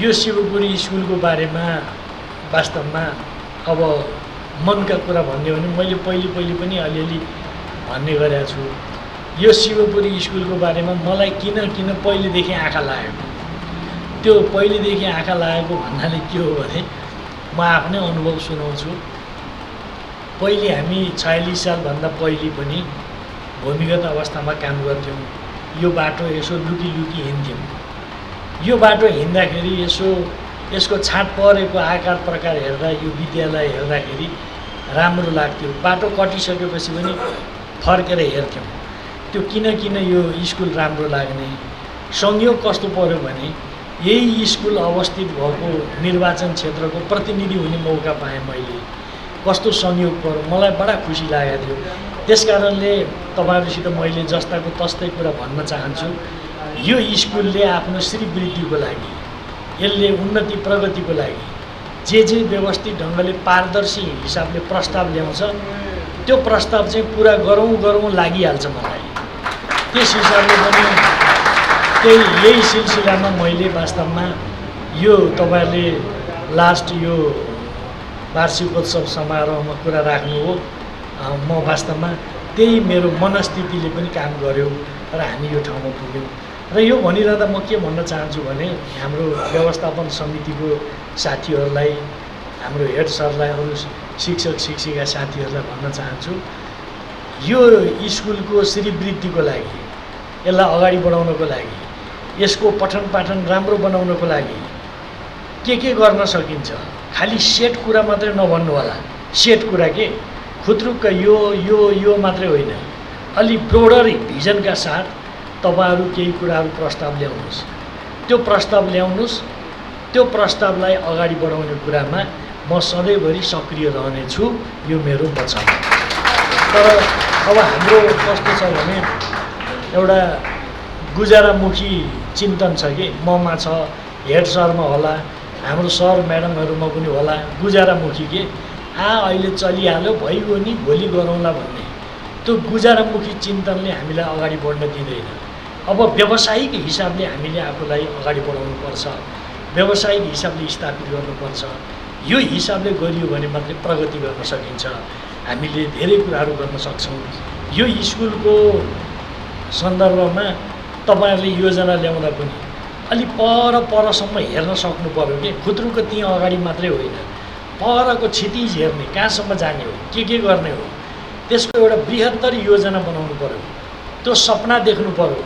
यो शिवपुरी स्कुलको बारेमा वास्तवमा अब मनका कुरा भन्ने हो भने मैले पहिले पनि अलिअलि भन्ने गरेको छु। यो शिवपुरी स्कुलको बारेमा मलाई किन पहिलेदेखि आँखा लागेको, त्यो पहिलेदेखि आँखा लागेको भन्नाले के हो भने म आफ्नै अनुभव सुनाउँछु। पहिले हामी 46 सालभन्दा पहिले पनि भूमिगत अवस्थामा काम गर्थ्यौँ। यो बाटो यसो लुकी हिँड्थ्यौँ। यो बाटो हिँड्दाखेरि यसको छाँट परेको आकार प्रकार हेर्दा यो विद्यालय हेर्दाखेरि राम्रो लाग्थ्यो। बाटो कटिसकेपछि पनि फर्केर हेर्थ्यौँ। त्यो किन यो स्कुल राम्रो लाग्ने संयोग कस्तो पर्यो भने यही स्कुल अवस्थित भएको निर्वाचन क्षेत्रको प्रतिनिधि हुने मौका पाएँ मैले। कस्तो संयोग पर्यो, मलाई बडा खुसी लागेको थियो। त्यस कारणले तपाईँहरूसित मैले जस्ताको तस्तै कुरा भन्न चाहन्छु। यो स्कुलले आफ्नो श्रीवृद्धिको लागि, यसले उन्नति प्रगतिको लागि जे व्यवस्थित ढङ्गले पारदर्शी हिसाबले प्रस्ताव ल्याउँछ त्यो प्रस्ताव चाहिँ पुरा गरौँ लागिहाल्छ मलाई। त्यस हिसाबले पनि यही सिलसिलामा मैले वास्तवमा यो तपाईँहरूले लास्ट यो वार्षिकोत्सव समारोहमा कुरा राख्नु हो। म वास्तवमा त्यही मेरो मनस्थितिले पनि काम गर्यो र हामी यो ठाउँमा पुग्यौँ। र यो भनिरहँदा म के भन्न चाहन्छु भने हाम्रो व्यवस्थापन समितिको साथीहरूलाई, हाम्रो हेड सरलाई, अरू शिक्षक शिक्षिका साथीहरूलाई भन्न चाहन्छु, यो स्कुलको श्रीवृद्धिको लागि, यसलाई अगाडि बढाउनको लागि, यसको पठन पाठन राम्रो बनाउनको लागि के गर्न सकिन्छ। खालि सेट कुरा मात्रै नभन्नु होला। सेट कुरा के खुद्रुक्क यो मात्रै होइन, अलि ब्रोडर भिजनका साथ तपाईँहरू केही कुराहरू प्रस्ताव ल्याउनुहोस्। त्यो प्रस्ताव ल्याउनुहोस्, त्यो प्रस्तावलाई अगाडि बढाउने कुरामा म सधैँभरि सक्रिय रहनेछु। यो मेरो वचन। तर अब हाम्रो कस्तो छ भने एउटा गुजारामुखी चिन्तन छ कि ममा छ, हेड सरमा होला, हाम्रो सर म्याडमहरूमा पनि होला, गुजारामुखी के अहिले चलिहाल्यो भइगयो नि भोलि गरौँला भन्ने त्यो गुजारामुखी चिन्तनले हामीलाई अगाडि बढ्न दिँदैन। अब व्यावसायिक हिसाबले हामीले आफूलाई अगाडि बढाउनुपर्छ, व्यावसायिक हिसाबले स्थापित गर्नुपर्छ। यो हिसाबले गरियो भने मात्रै प्रगति गर्न सकिन्छ। हामीले धेरै कुराहरू गर्न सक्छौँ। यो स्कुलको सन्दर्भमा तपाईँहरूले योजना ल्याउँदा पनि अलि परसम्म हेर्न सक्नु पर्यो कि खुद्रुको त्यहाँ अगाडि मात्रै होइन, परको क्षितिज हेर्ने, कहाँसम्म जाने हो, के गर्ने हो, त्यसको एउटा बृहत्तर योजना बनाउनु पर्यो। त्यो सपना देख्नु पर्यो।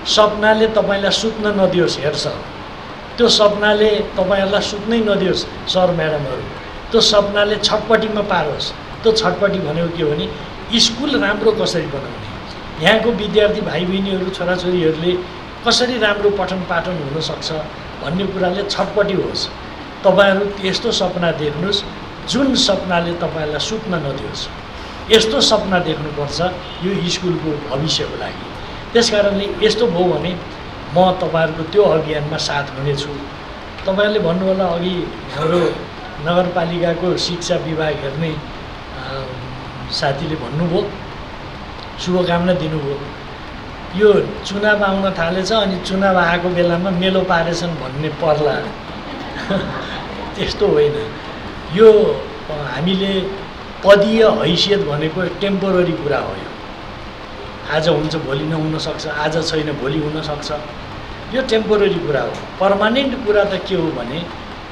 सपनाले तपाईँलाई सुत्न नदियोस् हेड सर, त्यो सपनाले तपाईँहरूलाई सुत्नै नदियोस् सर म्याडमहरू, त्यो सपनाले छटपट्टिमा पारोस्। त्यो छटपट्टि भनेको के हो भने स्कुल राम्रो कसरी बनाउने, यहाँको विद्यार्थी भाइ बहिनीहरू छोराछोरीहरूले कसरी राम्रो पठन पाठन हुनसक्छ भन्ने कुराले छटपट्टि होस्। तपाईँहरू यस्तो सपना देख्नुहोस् जुन सपनाले तपाईँलाई सुत्न नदियोस्। यस्तो सपना देख्नुपर्छ यो स्कुलको भविष्यको लागि। त्यस कारणले यस्तो भयो भने म तपाईँहरूको त्यो अभियानमा साथ हुनेछु। तपाईँहरूले भन्नु होला अघि हाम्रो नगरपालिकाको शिक्षा विभाग हेर्ने साथीले भन्नुभयो, शुभकामना दिनुभयो। यो चुनाव आउन थालेछ अनि चुनाव आएको बेलामा मेलो पारेछन् भन्ने पर्ला त्यस्तो होइन। यो हामीले पदीय हैसियत भनेको टेम्पोररी कुरा हो। यो आज हुन्छ भोलि नहुन सक्छ, आज छैन भोलि हुनसक्छ। यो टेम्पोररी कुरा हो। पर्मानेन्ट कुरा त के हो भने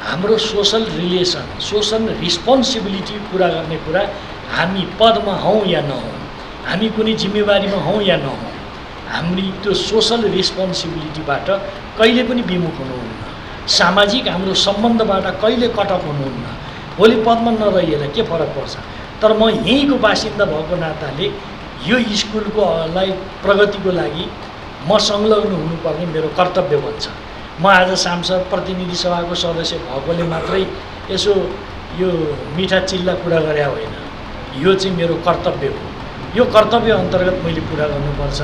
हाम्रो सोसल रिलेसन, सोसल रिस्पोन्सिबिलिटी पुरा गर्ने कुरा। हामी पदमा हौँ या नहौँ, हामी कुनै जिम्मेवारीमा हौँ या नहौँ, हामी त्यो सोसल रिस्पोन्सिबिलिटीबाट कहिले पनि विमुख हुनुहुन्न। सामाजिक हाम्रो सम्बन्धबाट कहिले कटअफ हुनुहुन्न। भोलि पदमा नरहिएला के फरक पर्छ। तर म यहीँको बासिन्दा भएको नाताले यो स्कुलको लाई प्रगतिको लागि म संलग्न हुनुपर्ने मेरो कर्तव्य बन्छ। म आज सांसद प्रतिनिधि सभाको सदस्य भएकोले मात्रै यसो यो मिठा चिल्ला कुरा गरे होइन। यो चाहिँ मेरो कर्तव्य हो। यो कर्तव्य अन्तर्गत मैले पुरा गर्नुपर्छ।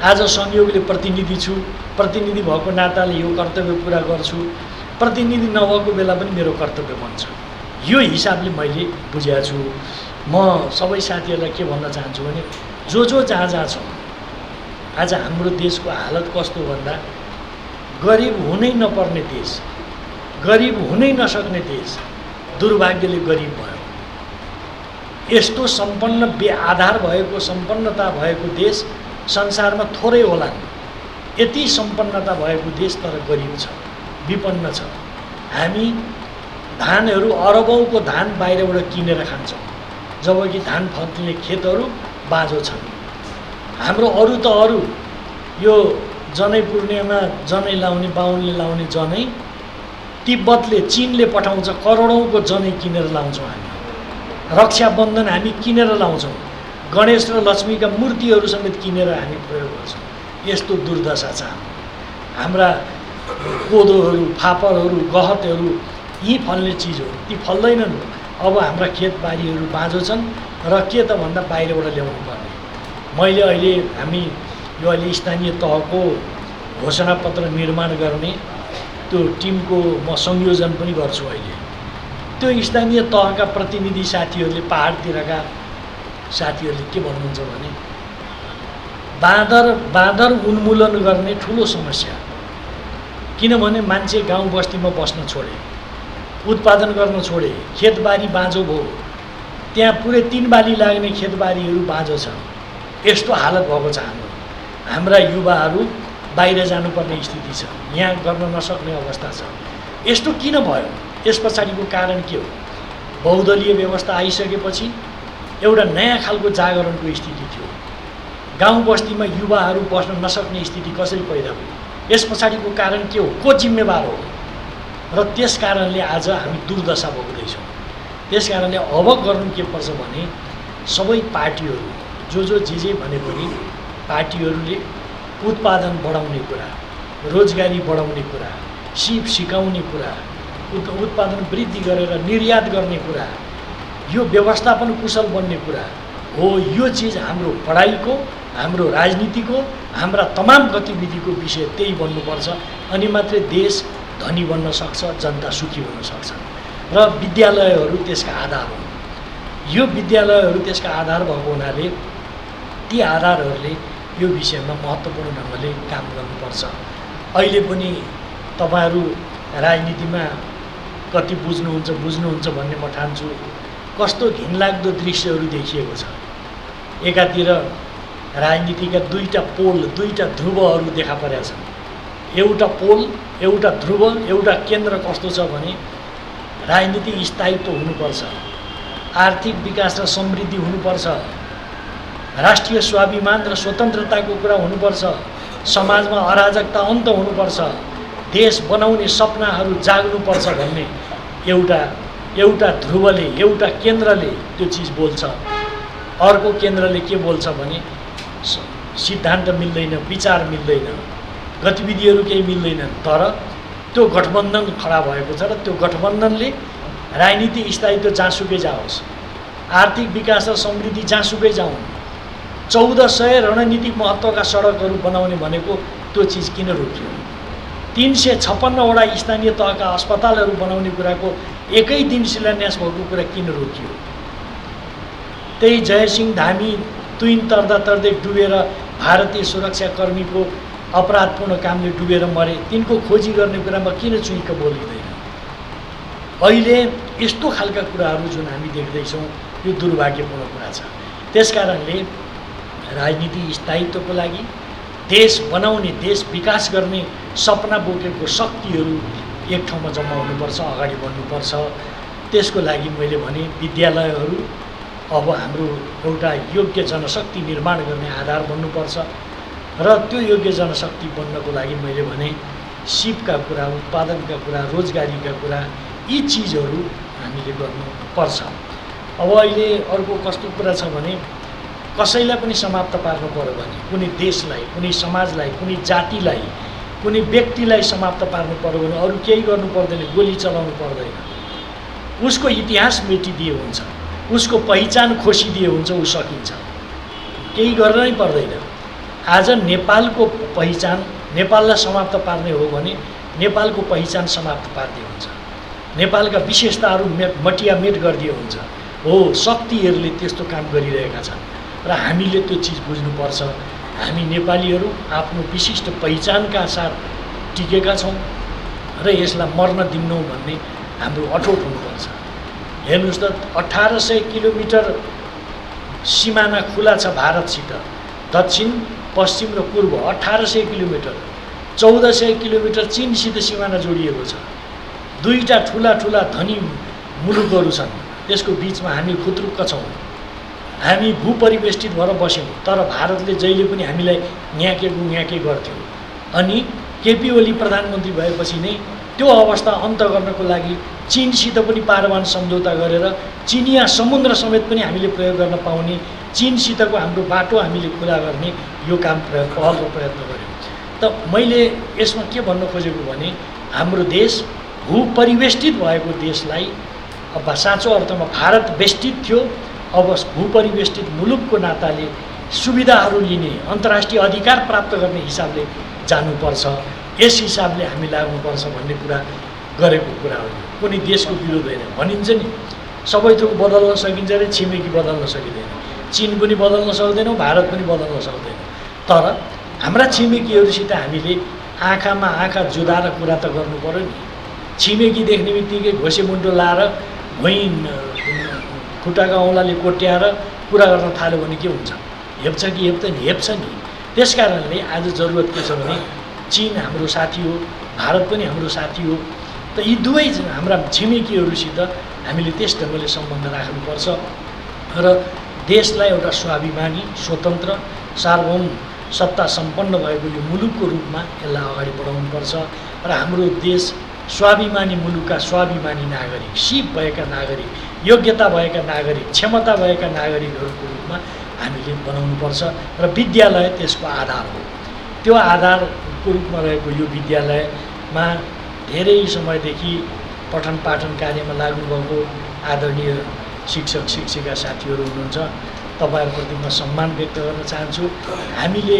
आज संयोगले प्रतिनिधि छु, प्रतिनिधि भएको नाताले यो कर्तव्य पुरा गर्छु। प्रतिनिधि नभएको बेला पनि मेरो कर्तव्य बन्छ। यो हिसाबले मैले बुझेको छु। म सबै साथीहरूलाई के भन्न चाहन्छु भने जो जहाँ जहाँ छौँ, आज हाम्रो देशको हालत कस्तो भन्दा गरिब हुनै नपर्ने देश, गरिब हुनै नसक्ने देश दुर्भाग्यले गरिब भयो। यस्तो सम्पन्न बेआधार भएको, सम्पन्नता भएको देश संसारमा थोरै होलान्। यति सम्पन्नता भएको देश तर गरिब छ, विपन्न छ। हामी धानहरू अरबौँको धान बाहिरबाट किनेर खान्छौँ, जबकि धान फल्ने खेतहरू बाँझो छन्। हाम्रो अरू त अरू यो जनै पूर्णिमामा जनै लाउने, बाहुनले लाउने जनै तिब्बतले, चिनले पठाउँछ। करोडौँको जनै किनेर लाउँछौँ हामी। रक्षाबन्धन हामी किनेर लाउँछौँ। गणेश र लक्ष्मीका मूर्तिहरू समेत किनेर हामी प्रयोग गर्छौँ। यस्तो दुर्दशा छ हाम्रा कोदोहरू, फापरहरू, गहतहरू यी फल्ने चिज हो, ती फल्दैनन्। अब हाम्रा खेतबारीहरू बाँझो छन् र के त भन्दा बाहिरबाट ल्याउनु पर्ने। मैले अहिले हामी यो अहिले स्थानीय तहको घोषणापत्र निर्माण गर्ने त्यो टिमको म संयोजन पनि गर्छु। अहिले त्यो स्थानीय तहका प्रतिनिधि साथीहरूले, पहाडतिरका साथीहरूले के भन्नुहुन्छ भने बाँदर उन्मूलन गर्ने ठुलो समस्या। किनभने मान्छे गाउँ बस्तीमा बस्न छोडे, उत्पादन गर्न छोडे, खेतबारी बाँझो भयो। त्यहाँ पुरै 3 बाली लाग्ने खेतबारीहरू बाँझो छ। यस्तो हालत भएको छ। हाम्रा युवाहरू बाहिर जानुपर्ने स्थिति छ, यहाँ गर्न नसक्ने अवस्था छ। यस्तो किन भयो? यस पछाडिको कारण के हो? बहुदलीय व्यवस्था आइसकेपछि एउटा नयाँ खालको जागरणको स्थिति थियो। गाउँ बस्तीमा युवाहरू बस्न नसक्ने स्थिति कसरी पैदा भयो? यस पछाडिको कारण के हो? को जिम्मेवार हो? र त्यस कारणले आज हामी दुर्दशा भोग्दैछौँ। त्यस कारणले अब गर्नु के पर्छ भने सबै पार्टीहरू जो जे भने पनि पार्टीहरूले उत्पादन बढाउने कुरा, रोजगारी बढाउने कुरा, सिकाउने कुरा, उत्पादन वृद्धि गरेर निर्यात गर्ने कुरा, यो व्यवस्थापन कुशल बन्ने कुरा हो। यो चिज हाम्रो पढाइको, हाम्रो राजनीतिको, हाम्रा तमाम गतिविधिको विषय त्यही बन्नुपर्छ। अनि मात्रै देश धनी बन्न सक्छ, जनता सुखी हुन सक्छ। र विद्यालयहरू त्यसका आधार हुन्। यो विद्यालयहरू त्यसका आधार भएको हुनाले ती आधारहरूले यो विषयमा महत्त्वपूर्ण ढङ्गले काम गर्नुपर्छ। अहिले पनि तपाईँहरू राजनीतिमा कति बुझ्नुहुन्छ भन्ने म ठान्छु। कस्तो घिनलाग्दो दृश्यहरू देखिएको छ। एकातिर राजनीतिका 2टा पोल, 2टा ध्रुवहरू देखा परेका छन्। एउटा पोल, एउटा ध्रुव, एउटा केन्द्र कस्तो छ भने राजनीतिक स्थायित्व हुनुपर्छ, आर्थिक विकास र समृद्धि हुनुपर्छ, राष्ट्रिय स्वाभिमान र स्वतन्त्रताको कुरा हुनुपर्छ, समाजमा अराजकता अन्त हुनुपर्छ, देश बनाउने सपनाहरू जाग्नुपर्छ भन्ने एउटा ध्रुवले, एउटा केन्द्रले त्यो चिज बोल्छ। अर्को केन्द्रले के बोल्छ भने सिद्धान्त मिल्दैन, विचार मिल्दैन, गतिविधिहरू केही मिल्दैनन्। तर त्यो गठबन्धन खडा भएको छ र त्यो गठबन्धनले राजनीतिक स्थायित्व जहाँसुकै जाओस्, आर्थिक विकास र समृद्धि जहाँसुकै जाउन्, 1400 रणनीतिक महत्त्वका सडकहरू बनाउने भनेको त्यो चिज किन रोकियो? 356वटा स्थानीय तहका अस्पतालहरू बनाउने कुराको एकै दिन शिलान्यास भएको कुरा किन रोकियो? त्यही जयसिंह धामी तुइन तर्दै डुबेर भारतीय सुरक्षाकर्मीको अपराधपूर्ण कामले डुबेर मरे, तिनको खोजी गर्ने कुरामा किन चुइँक बोलिँदैन? अहिले यस्तो खालका कुराहरू जुन हामी देख्दैछौँ यो दुर्भाग्यपूर्ण कुरा छ। त्यसकारणले राजनीति स्थायित्वको लागि, देश बनाउने, देश विकास गर्ने सपना बोकेको शक्तिहरू एक ठाउँमा जम्मा हुनुपर्छ, अगाडि बढ्नुपर्छ। त्यसको लागि मैले भने विद्यालयहरू अब हाम्रो एउटा योग्य जनशक्ति निर्माण गर्ने आधार बन्नुपर्छ र त्यो योग्य जनशक्ति बन्नको लागि मैले भने सिपका कुरा, उत्पादनका कुरा, रोजगारीका कुरा, यी चिजहरू हामीले गर्नुपर्छ। अब अहिले अर्को कस्तो कुरा छ भने कसैलाई पनि समाप्त पार्नु पर्यो भने, कुनै देशलाई, कुनै समाजलाई, कुनै जातिलाई, कुनै व्यक्तिलाई समाप्त पार्नु पर्यो भने अरू केही गर्नु पर्दैन, गोली चलाउनु पर्दैन। उसको इतिहास मेटिदिए हुन्छ, उसको पहिचान खोसिदिए हुन्छ, ऊ सकिन्छ, केही गर्नै पर्दैन। आज नेपालको पहिचान, नेपाललाई समाप्त पार्ने हो भने नेपालको पहिचान समाप्त पार्दिए हुन्छ, नेपालका विशेषताहरू मटियामेट गरिदिए हुन्छ। हो, शक्तिहरूले त्यस्तो काम गरिरहेका छन् र हामीले त्यो चिज बुझ्नुपर्छ। हामी नेपालीहरू आफ्नो विशिष्ट पहिचानका साथ टिकेका छौँ र यसलाई मर्न दिन्नौँ भन्ने हाम्रो अठोट हुनुपर्छ। हेर्नुहोस् त, 1800 किलोमिटर सिमाना खुला छ भारतसित, दक्षिण, पश्चिम र पूर्व 1800 किलोमिटर। 1400 किलोमिटर चीनसित सिमाना जोडिएको छ। दुईटा ठुला ठुला धनी मुलुकहरू छन्, त्यसको बिचमा हामी खुत्रुक्क छौँ। हामी भूपरिवेष्टित भएर बस्यौँ, तर भारतले जहिले पनि हामीलाई न्याके गर्थ्यो। अनि केपी ओली प्रधानमन्त्री भएपछि नै त्यो अवस्था अन्त गर्नको लागि चीनसित पनि पारमान सम्झौता गरेर चिनिया समुद्र समेत पनि हामीले प्रयोग गर्न पाउने, चीनसितको हाम्रो बाटो हामीले खुला गर्ने यो काम पहल र प्रयत्न गऱ्यौँ। त मैले यसमा के भन्न खोजेको भने हाम्रो देश भूपरिवेष्टित भएको देशलाई, अब साँचो अर्थमा भारत बेष्टित थियो, अब भूपरिवेष्टित मुलुकको नाताले सुविधाहरू लिने, अन्तर्राष्ट्रिय अधिकार प्राप्त गर्ने हिसाबले जानुपर्छ। यस हिसाबले हामी लाग्नुपर्छ भन्ने कुरा गरेको कुरा हो। कुनै देशको विरोध होइन। भनिन्छ नि सबै थोक बदल्न सकिन्छ रे, छिमेकी बदल्न सकिँदैन। चीन पनि बदल्न सक्दैनौँ, भारत पनि बदल्न सक्दैन। तर हाम्रा छिमेकीहरूसित हामीले आँखामा आँखा जुदाएर कुरा त गर्नु पऱ्यो नि। छिमेकी देख्ने बित्तिकै घोसे मुन्टो लाएर भुइँ खुट्टाका औँलाले कोट्याएर कुरा गर्न थाल्यो भने के हुन्छ? हेप्छ कि हेप्दैन? हेप्छ नि। त्यस कारणले आज जरुरत के छ भने चीन हाम्रो साथी हो, भारत पनि हाम्रो साथी हो। त यी दुवै हाम्रा छिमेकीहरूसित हामीले त्यस ढङ्गले सम्बन्ध राख्नुपर्छ र देशलाई एउटा स्वाभिमानी, स्वतन्त्र, सार्वभौम सत्ता सम्पन्न भएको यो मुलुकको रूपमा यसलाई अगाडि बढाउनुपर्छ र हाम्रो देश स्वाभिमानी मुलुकका स्वाभिमानी नागरिक, सिप भएका नागरिक, योग्यता भएका नागरिक, क्षमता भएका नागरिकहरूको रूपमा हामीले बनाउनुपर्छ र विद्यालय त्यसको आधार हो। त्यो आधारको रूपमा रहेको यो विद्यालयमा धेरै समयदेखि पठन पाठन कार्यमा लाग्नुभएको आदरणीय शिक्षक शिक्षिका साथीहरू हुनुहुन्छ, तपाईँहरूप्रति म सम्मान व्यक्त गर्न चाहन्छु। हामीले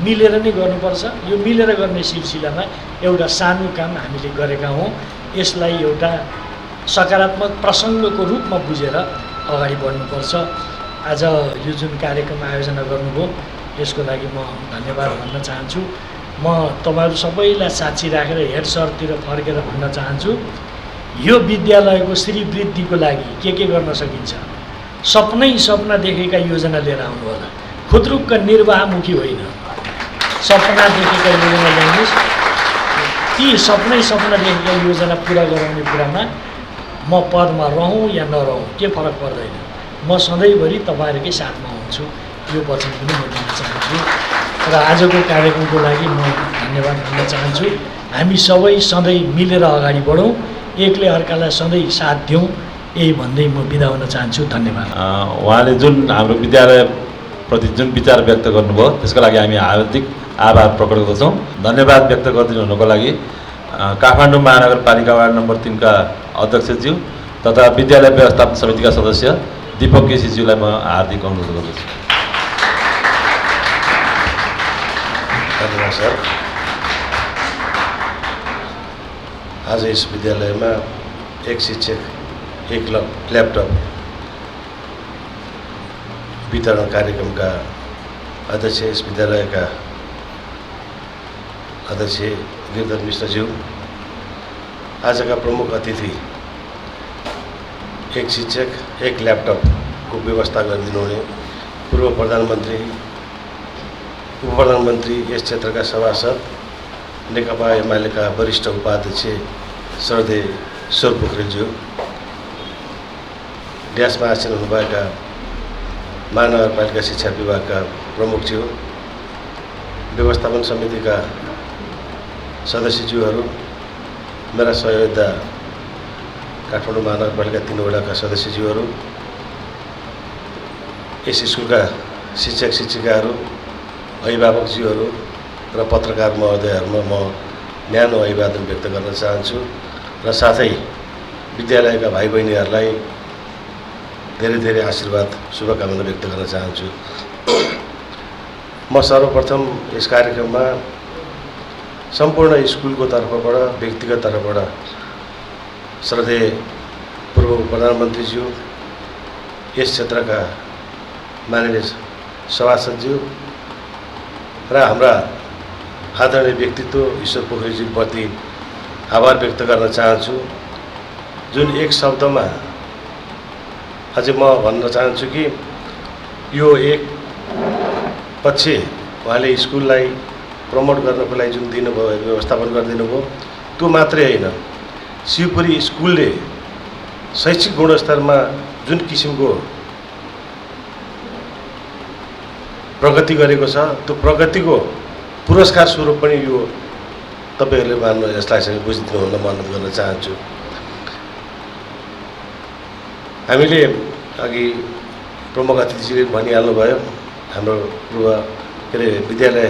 मिलेर नै गर्नुपर्छ। यो मिलेर गर्ने सिलसिलामा एउटा सानो काम हामीले गरेका हौँ। यसलाई एउटा सकारात्मक प्रसङ्गको रूपमा बुझेर अगाडि बढ्नुपर्छ। आज यो जुन कार्यक्रम आयोजना गर्नुभयो यसको लागि म धन्यवाद भन्न चाहन्छु। म तपाईँहरू सबैलाई साक्षी राखेर हेड सरतिर फर्केर भन्न चाहन्छु, यो विद्यालयको श्रीवृद्धिको लागि के गर्न सकिन्छ, सपना देखेका योजना लिएर आउनु होला। खुद्रुक्क निर्वाहमुखी होइन, सपना देखेका योजना ल्याउनुहोस्। ती सपना देखेका योजना पुरा गराउने कुरामा म पदमा रहँ या नरहँ के फरक पर्दैन। म सधैँभरि तपाईँहरूकै साथमा हुन्छु, यो वचन पनि म दिन चाहन्छु। र आजको कार्यक्रमको लागि म धन्यवाद भन्न चाहन्छु। हामी सबै सधैँ मिलेर अगाडि बढौँ, एकले अर्कालाई सधैँ साथ दिउँ, यही भन्दै म बिदा हुन चाहन्छु। धन्यवाद। उहाँले जुन हाम्रो विद्यालयप्रति जुन विचार व्यक्त गर्नुभयो त्यसको लागि हामी हार्दिक आभार प्रकट गर्दछौँ। धन्यवाद व्यक्त गरिदिनुको लागि काठमाडौँ महानगरपालिका वार्ड नम्बर 3 का अध्यक्षज्यू तथा विद्यालय व्यवस्थापन समितिका सदस्य दीपक केसीज्यूलाई म हार्दिक अनुरोध गर्दछु। धन्यवाद सर। आज यस विद्यालयमा एक शिक्षक एक ल्यापटप वितरण कार्यक्रमका अध्यक्ष, यस विद्यालयका अध्यक्ष गिरधर मिश्रज्यू, आजका प्रमुख अतिथि, एक शिक्षक एक ल्यापटपको व्यवस्था गरिदिनु हुने पूर्व प्रधानमन्त्री, उप प्रधानमन्त्री, यस क्षेत्रका सभासद, नेकपा एमालेका वरिष्ठ उपाध्यक्ष श्रद्धेय ईश्वर पोखरेलज्यू, ड्यासमा आसीन हुनुभएका महानगरपालिका शिक्षा विभागका प्रमुखज्यू, व्यवस्थापन समितिका सदस्यज्यूहरू, मेरा सहयोद्धा काठमाडौँ महानगरपालिका 3 वडाका सदस्यज्यूहरू, यस स्कुलका शिक्षक शिक्षिकाहरू, अभिभावकज्यूहरू र पत्रकार महोदयहरूमा म न्यानो अभिवादन व्यक्त गर्न चाहन्छु र साथै विद्यालयका भाइ बहिनीहरूलाई धेरै धेरै आशीर्वाद शुभकामना व्यक्त गर्न चाहन्छु। म सर्वप्रथम यस कार्यक्रममा सम्पूर्ण स्कुलको तर्फबाट, व्यक्तिगत तर्फबाट श्रद्धेय पूर्व प्रधानमन्त्रीज्यू, यस क्षेत्रका माननीय सभासदज्यू र हाम्रा आदरणीय व्यक्तित्व ईश्वर पोखरेलज्यूप्रति आभार व्यक्त गर्न चाहन्छु, जुन एक शब्दमा अझै म भन्न चाहन्छु कि यो एक पक्ष उहाँले स्कुललाई प्रमोट गर्नको लागि जुन दिनुभयो, व्यवस्थापन गरिदिनु भयो, त्यो मात्रै होइन, शिवपुरी स्कुलले शैक्षिक गुणस्तरमा जुन किसिमको प्रगति गरेको छ, त्यो प्रगतिको पुरस्कार स्वरूप पनि यो तपाईँहरूले मान्नु, यसलाई चाहिँ बुझिदिनु हुन म अनुरोध गर्न चाहन्छु। हामीले अघि प्रमुख अतिथिजीले भनिहाल्नुभयो, हाम्रो पूर्व विद्यालय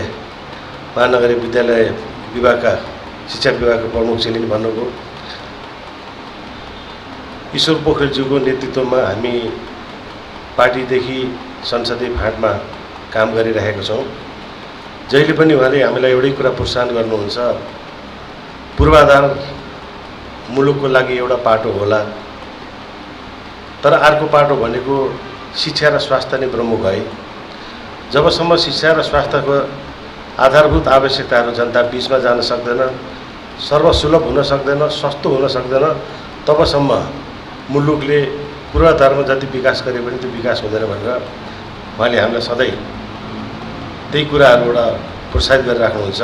महानगरीय विद्यालय विभागका शिक्षा विभागका प्रमुखजीले पनि भन्नुभयो, ईश्वर पोखरेलज्यूको नेतृत्वमा हामी पार्टीदेखि संसदीय फाँटमा काम गरिरहेका छौँ। जहिले पनि उहाँले हामीलाई एउटै कुरा प्रोत्साहन गर्नुहुन्छ, पूर्वाधार मुलुकको लागि एउटा पाटो होला, तर अर्को पाटो भनेको शिक्षा र स्वास्थ्य नै प्रमुख है। जबसम्म शिक्षा र स्वास्थ्यको आधारभूत आवश्यकताहरू जनता बिचमा जान सक्दैन, सर्वसुलभ हुन सक्दैन, सस्तो हुन सक्दैन, तबसम्म मुलुकले पूर्वाधारमा जति विकास गरे पनि त्यो विकास हुँदैन भनेर उहाँले हामीलाई सधैँ त्यही कुराहरूबाट प्रोत्साहित गरिराख्नुहुन्छ।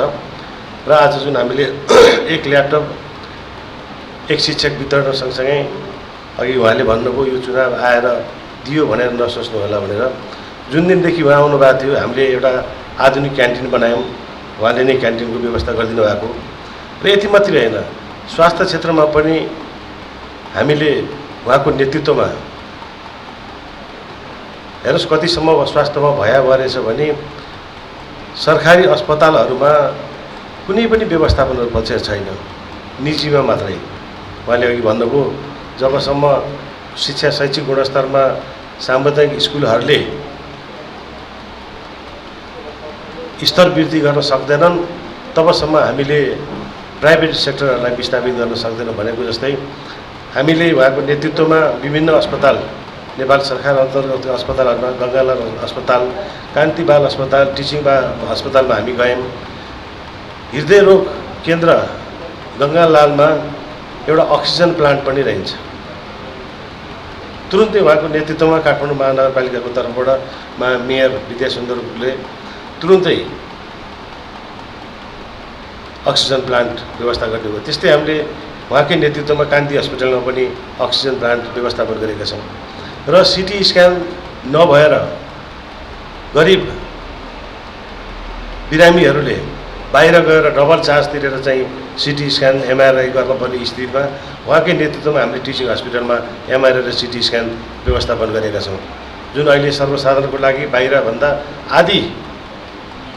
र आज जुन हामीले एक ल्यापटप एक शिक्षक वितरण सँगसँगै अघि उहाँले भन्नुभयो यो चुनाव आएर दियो भनेर नसोच्नु होला भनेर, जुन दिनदेखि उहाँ आउनुभएको थियो हामीले एउटा आधुनिक क्यान्टिन बनायौँ, उहाँले नै क्यान्टिनको व्यवस्था गरिदिनु भएको र यति मात्रै होइन, स्वास्थ्य क्षेत्रमा पनि हामीले उहाँको नेतृत्वमा हेर्नुहोस् कतिसम्म स्वास्थ्यमा भया रहेछ भने सरकारी अस्पतालहरूमा कुनै पनि व्यवस्थापनहरू पछि छैन, निजीमा मात्रै। उहाँले अघि भन्नुभयो जबसम्म शिक्षा शैक्षिक गुणस्तरमा सामुदायिक स्कुलहरूले स्तर वृद्धि गर्न सक्दैनन् तबसम्म हामीले प्राइभेट सेक्टरहरूलाई विस्थापित गर्न सक्दैनौँ भनेको जस्तै हामीले उहाँको नेतृत्वमा विभिन्न अस्पताल, नेपाल सरकार अन्तर्गत अस्पतालहरूमा गङ्गालाल अस्पताल, कान्ति बाल अस्पताल, टिचिङ अस्पतालमा हामी गयौँ। हृदय रोग केन्द्र गङ्गालालमा एउटा अक्सिजन प्लान्ट पनि रहन्छ। तुरुन्तै उहाँको नेतृत्वमा काठमाडौँ महानगरपालिकाको तर्फबाट मेयर विद्यासुन्दरले तुरुन्तै अक्सिजन प्लान्ट व्यवस्था गर्नुभयो। त्यस्तै हामीले उहाँकै नेतृत्वमा कान्ति हस्पिटलमा पनि अक्सिजन प्लान्ट व्यवस्थापन गरेका छौँ र सिटी स्क्यान नभएर गरिब बिरामीहरूले बाहिर गएर डबल चार्ज तिरेर चाहिँ सिटी स्क्यान एमआरआई गर्नुपर्ने स्थितिमा उहाँकै नेतृत्वमा हामीले टिचिङ हस्पिटलमा एमआरआई र सिटी स्क्यान व्यवस्थापन गरेका छौँ, जुन अहिले सर्वसाधारणको लागि बाहिरभन्दा आधी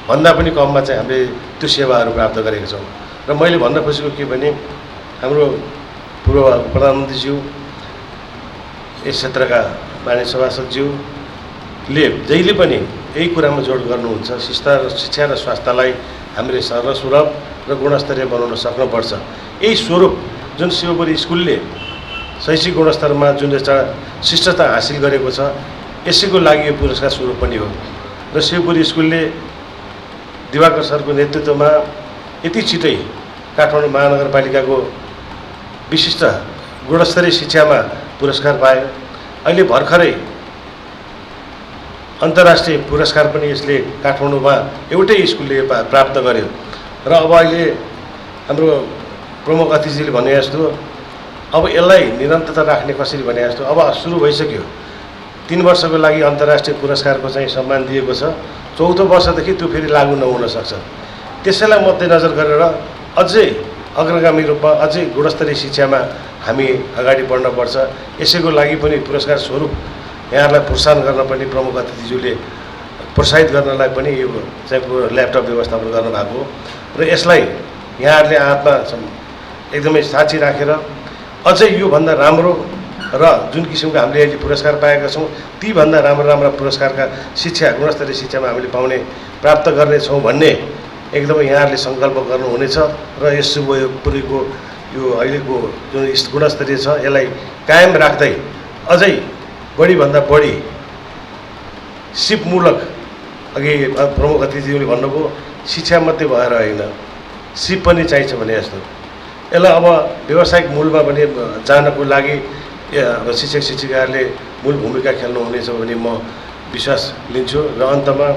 भन्दा पनि कममा चाहिँ हामीले त्यो सेवाहरू प्राप्त गरेका छौँ। र मैले भन्न खोजेको के भने हाम्रो पूर्व प्रधानमन्त्रीज्यू, यस क्षेत्रका माननीय सभासदज्यूले जहिले पनि यही कुरामा जोड गर्नुहुन्छ, शिक्षा र स्वास्थ्यलाई हामीले सर्वसुलभ र गुणस्तरीय बनाउन सक्नुपर्छ। यही स्वरूप जुन शिवपुरी स्कुलले शैक्षिक गुणस्तरमा जुन एउटा शिष्टता हासिल गरेको छ यसैको लागि यो पुरस्कार स्वरूप पनि हो। र शिवपुरी स्कुलले दिवाकर सरको नेतृत्वमा यति छिटै काठमाडौँ महानगरपालिकाको विशिष्ट गुणस्तरीय शिक्षामा पुरस्कार पायो। अहिले भर्खरै अन्तर्राष्ट्रिय पुरस्कार पनि यसले काठमाडौँमा एउटै स्कुलले प्राप्त गर्यो। र अब अहिले हाम्रो प्रमुख अतिथिले भने जस्तो अब यसलाई निरन्तरता राख्ने कसरी भने जस्तो अब सुरु भइसक्यो। 3 वर्षको लागि अन्तर्राष्ट्रिय पुरस्कारको चाहिँ सम्मान दिएको छ। 4औं वर्षदेखि त्यो फेरि लागू नहुन सक्छ। त्यसैलाई मध्यनजर गरेर अझै अग्रगामी रूपमा अझै गुणस्तरीय शिक्षामा हामी अगाडि बढ्नुपर्छ। यसैको लागि पनि पुरस्कार स्वरूप यहाँहरूलाई प्रोत्साहन गर्न पनि प्रमुख अतिथिज्यूले प्रोत्साहित गर्नलाई पनि यो चाहिँ ल्यापटप व्यवस्थापन गर्नुभएको हो। र यसलाई यहाँहरूले हातमा एकदमै साँची राखेर अझै योभन्दा राम्रो र जुन किसिमको हामीले अहिले पुरस्कार पाएका छौँ तीभन्दा राम्रा पुरस्कारका शिक्षा गुणस्तरीय शिक्षामा हामीले पाउने प्राप्त गर्नेछौँ भन्ने एकदमै यहाँहरूले सङ्कल्प गर्नुहुनेछ। र यस शिवपुरीको यो अहिलेको जुन गुणस्तरीय छ यसलाई कायम राख्दै अझै बढीभन्दा बढी सिपमूलक अघि प्रमुख अतिथिले भन्नुभयो शिक्षा मात्रै भएर होइन सिप पनि चाहिन्छ भने जस्तो यसलाई अब व्यावसायिक मूलमा पनि जानको लागि अब शिक्षक शिक्षिकाहरूले मूल भूमिका खेल्नुहुनेछ भन्ने म विश्वास लिन्छु। र अन्तमा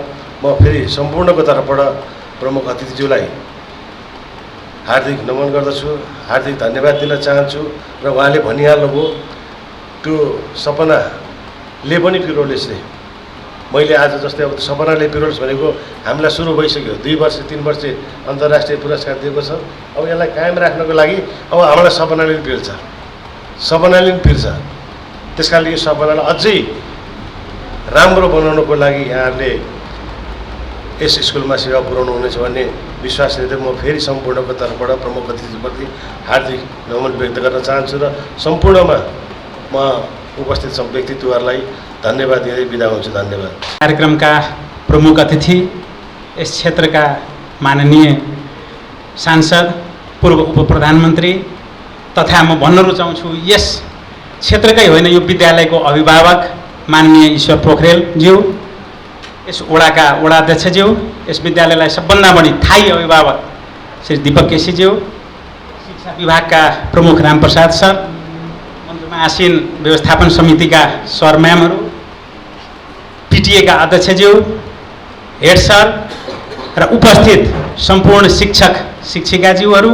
म फेरि सम्पूर्णको तर्फबाट प्रमुख अतिथिज्यूलाई हार्दिक नमन गर्दछु, हार्दिक धन्यवाद दिन चाहन्छु। र उहाँले भनिहाल्नुभयो त्यो सपनाले पनि पिरोलेसले मैले आज जस्तै अब सपनाले पिरोल्स भनेको हामीलाई सुरु भइसक्यो। 2 वर्ष 3 वर्ष अन्तर्राष्ट्रिय पुरस्कार दिएको छ। अब यसलाई कायम राख्नको लागि अब हामीलाई सपनाले पिर्छ, सपनाले पनि पिर्छ। त्यस कारणले यो सपनालाई अझै राम्रो बनाउनको लागि यहाँहरूले यस स्कुलमा सेवा पुर्याउनु हुनेछ भन्ने विश्वास लिँदै म फेरि सम्पूर्णको तर्फबाट प्रमुख अतिथिप्रति हार्दिक नमन व्यक्त गर्न चाहन्छु। र सम्पूर्णमा म उपस्थित व्यक्तित्वहरूलाई धन्यवाद दिँदै बिदा हुन्छु। धन्यवाद। कार्यक्रमका प्रमुख अतिथि यस क्षेत्रका माननीय सांसद पूर्व उप प्रधानमन्त्री तथा म भन्न रुचाउँछु यस क्षेत्रकै होइन यो विद्यालयको अभिभावक माननीय ईश्वर पोखरेलज्यू, यस वडाका वडाध्यक्षज्यू, यस विद्यालयलाई सबभन्दा बढी थाई अभिभावक श्री दीपक केसीज्यू, शिक्षा विभागका प्रमुख रामप्रसाद सर, मञ्चमा आसीन व्यवस्थापन समितिका सर म्यामहरू, पिटिएका अध्यक्षज्यू, हेड सर र उपस्थित सम्पूर्ण शिक्षक शिक्षिकाज्यूहरू,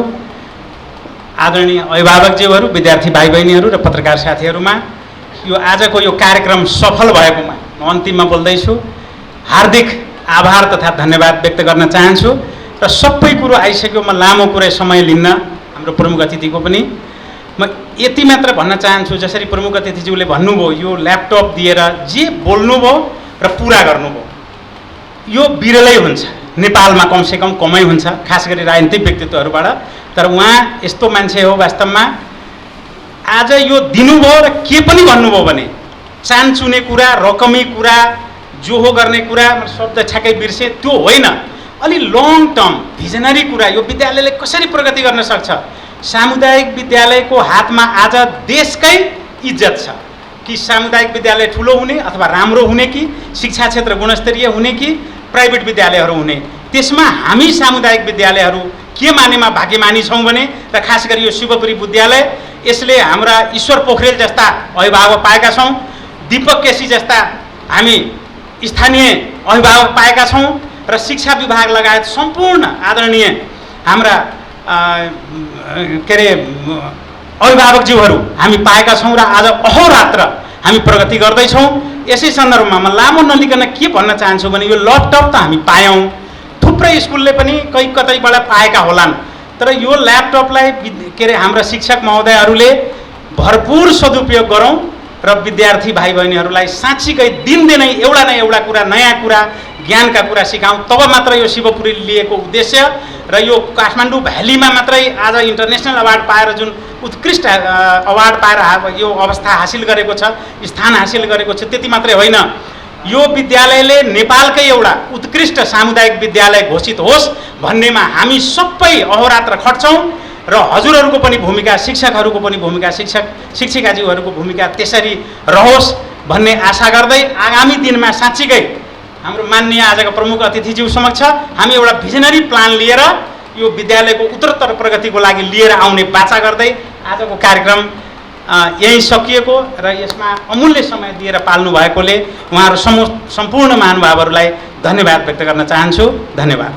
आदरणीय अभिभावकज्यूहरू, विद्यार्थी भाइ बहिनीहरू र पत्रकार साथीहरूमा यो आजको यो कार्यक्रम सफल भएकोमा म अन्तिममा बोल्दैछु हार्दिक आभार तथा धन्यवाद व्यक्त गर्न चाहन्छु। र सबै कुरो आइसक्यो, म लामो कुरै समय लिन्न हाम्रो प्रमुख अतिथिको पनि। म यति मात्र भन्न चाहन्छु जसरी प्रमुख अतिथिज्यूले भन्नुभयो यो ल्यापटप दिएर जे बोल्नुभयो र पुरा गर्नुभयो यो बिरलै हुन्छ, नेपालमा कमसेकम कमै हुन्छ, खास गरी राजनीतिक व्यक्तित्वहरूबाट। तर उहाँ यस्तो मान्छे हो वास्तवमा आज यो दिनुभयो र के पनि भन्नुभयो भने चानचुने कुरा, रकमी कुरा, जोहो गर्ने कुरा, शब्द छ्याक्कै बिर्से त्यो होइन, अलि लङ टर्म भिजनरी कुरा यो विद्यालयले कसरी प्रगति गर्न सक्छ। सामुदायिक विद्यालयको हातमा आज देशकै इज्जत छ कि सामुदायिक विद्यालय ठुलो हुने अथवा राम्रो हुने कि शिक्षा क्षेत्र गुणस्तरीय हुने कि प्राइभेट विद्यालयहरू हुने। त्यसमा हामी सामुदायिक विद्यालयहरू के मानेमा भाग्यमानी छौँ भने र खास गरी यो शिवपुरी विद्यालय यसले हाम्रा ईश्वर पोखरेल जस्ता अभिभावक पाएका छौँ, दीपक केसी जस्ता हामी स्थानीय अभिभावक पाएका छौँ र शिक्षा विभाग लगायत सम्पूर्ण आदरणीय हाम्रा के अरे अभिभावकज्यूहरू हामी पाएका छौँ र आज अहोरात्र हामी प्रगति गर्दैछौँ। यसै सन्दर्भमा म लामो नलिकन के भन्न चाहन्छु भने यो ल्यापटप त हामी पायौँ, थुप्रै स्कुलले पनि कतैबाट पाएका होलान्, तर यो ल्यापटपलाई के अरे हाम्रा शिक्षक महोदयहरूले भरपुर सदुपयोग गरौँ र विद्यार्थी भाइ बहिनीहरूलाई साँच्चीकै दिनदिनै एउटा न एउटा कुरा, नयाँ कुरा, ज्ञानका कुरा सिकाउँ। तब मात्र यो शिवपुरी लिएको उद्देश्य र यो काठमाडौँ भ्यालीमा मात्रै आज इन्टरनेसनल अवार्ड पाएर जुन उत्कृष्ट अवार्ड पाएर यो अवस्था हासिल गरेको छ, स्थान हासिल गरेको छ, त्यति मात्रै होइन, यो विद्यालयले नेपालकै एउटा उत्कृष्ट सामुदायिक विद्यालय घोषित होस् भन्नेमा हामी सबै अहोरात्र खट्छौँ। र हजुरहरूको पनि भूमिका, शिक्षकहरूको पनि भूमिका, शिक्षिकाज्यूहरूको भूमिका त्यसरी रहोस् भन्ने आशा गर्दै आगामी दिनमा साँच्चीकै हाम्रो माननीय आजका प्रमुख अतिथिज्यू समक्ष हामी एउटा भिजनरी प्लान लिएर यो विद्यालयको उत्तरोत्तर प्रगतिको लागि लिएर आउने बाचा गर्दै आजको कार्यक्रम यही सकिएको र यसमा अमूल्य समय दिएर पाल्नु भएकोले उहाँहरू सम्पूर्ण महानुभावहरूलाई धन्यवाद व्यक्त गर्न चाहन्छु। धन्यवाद।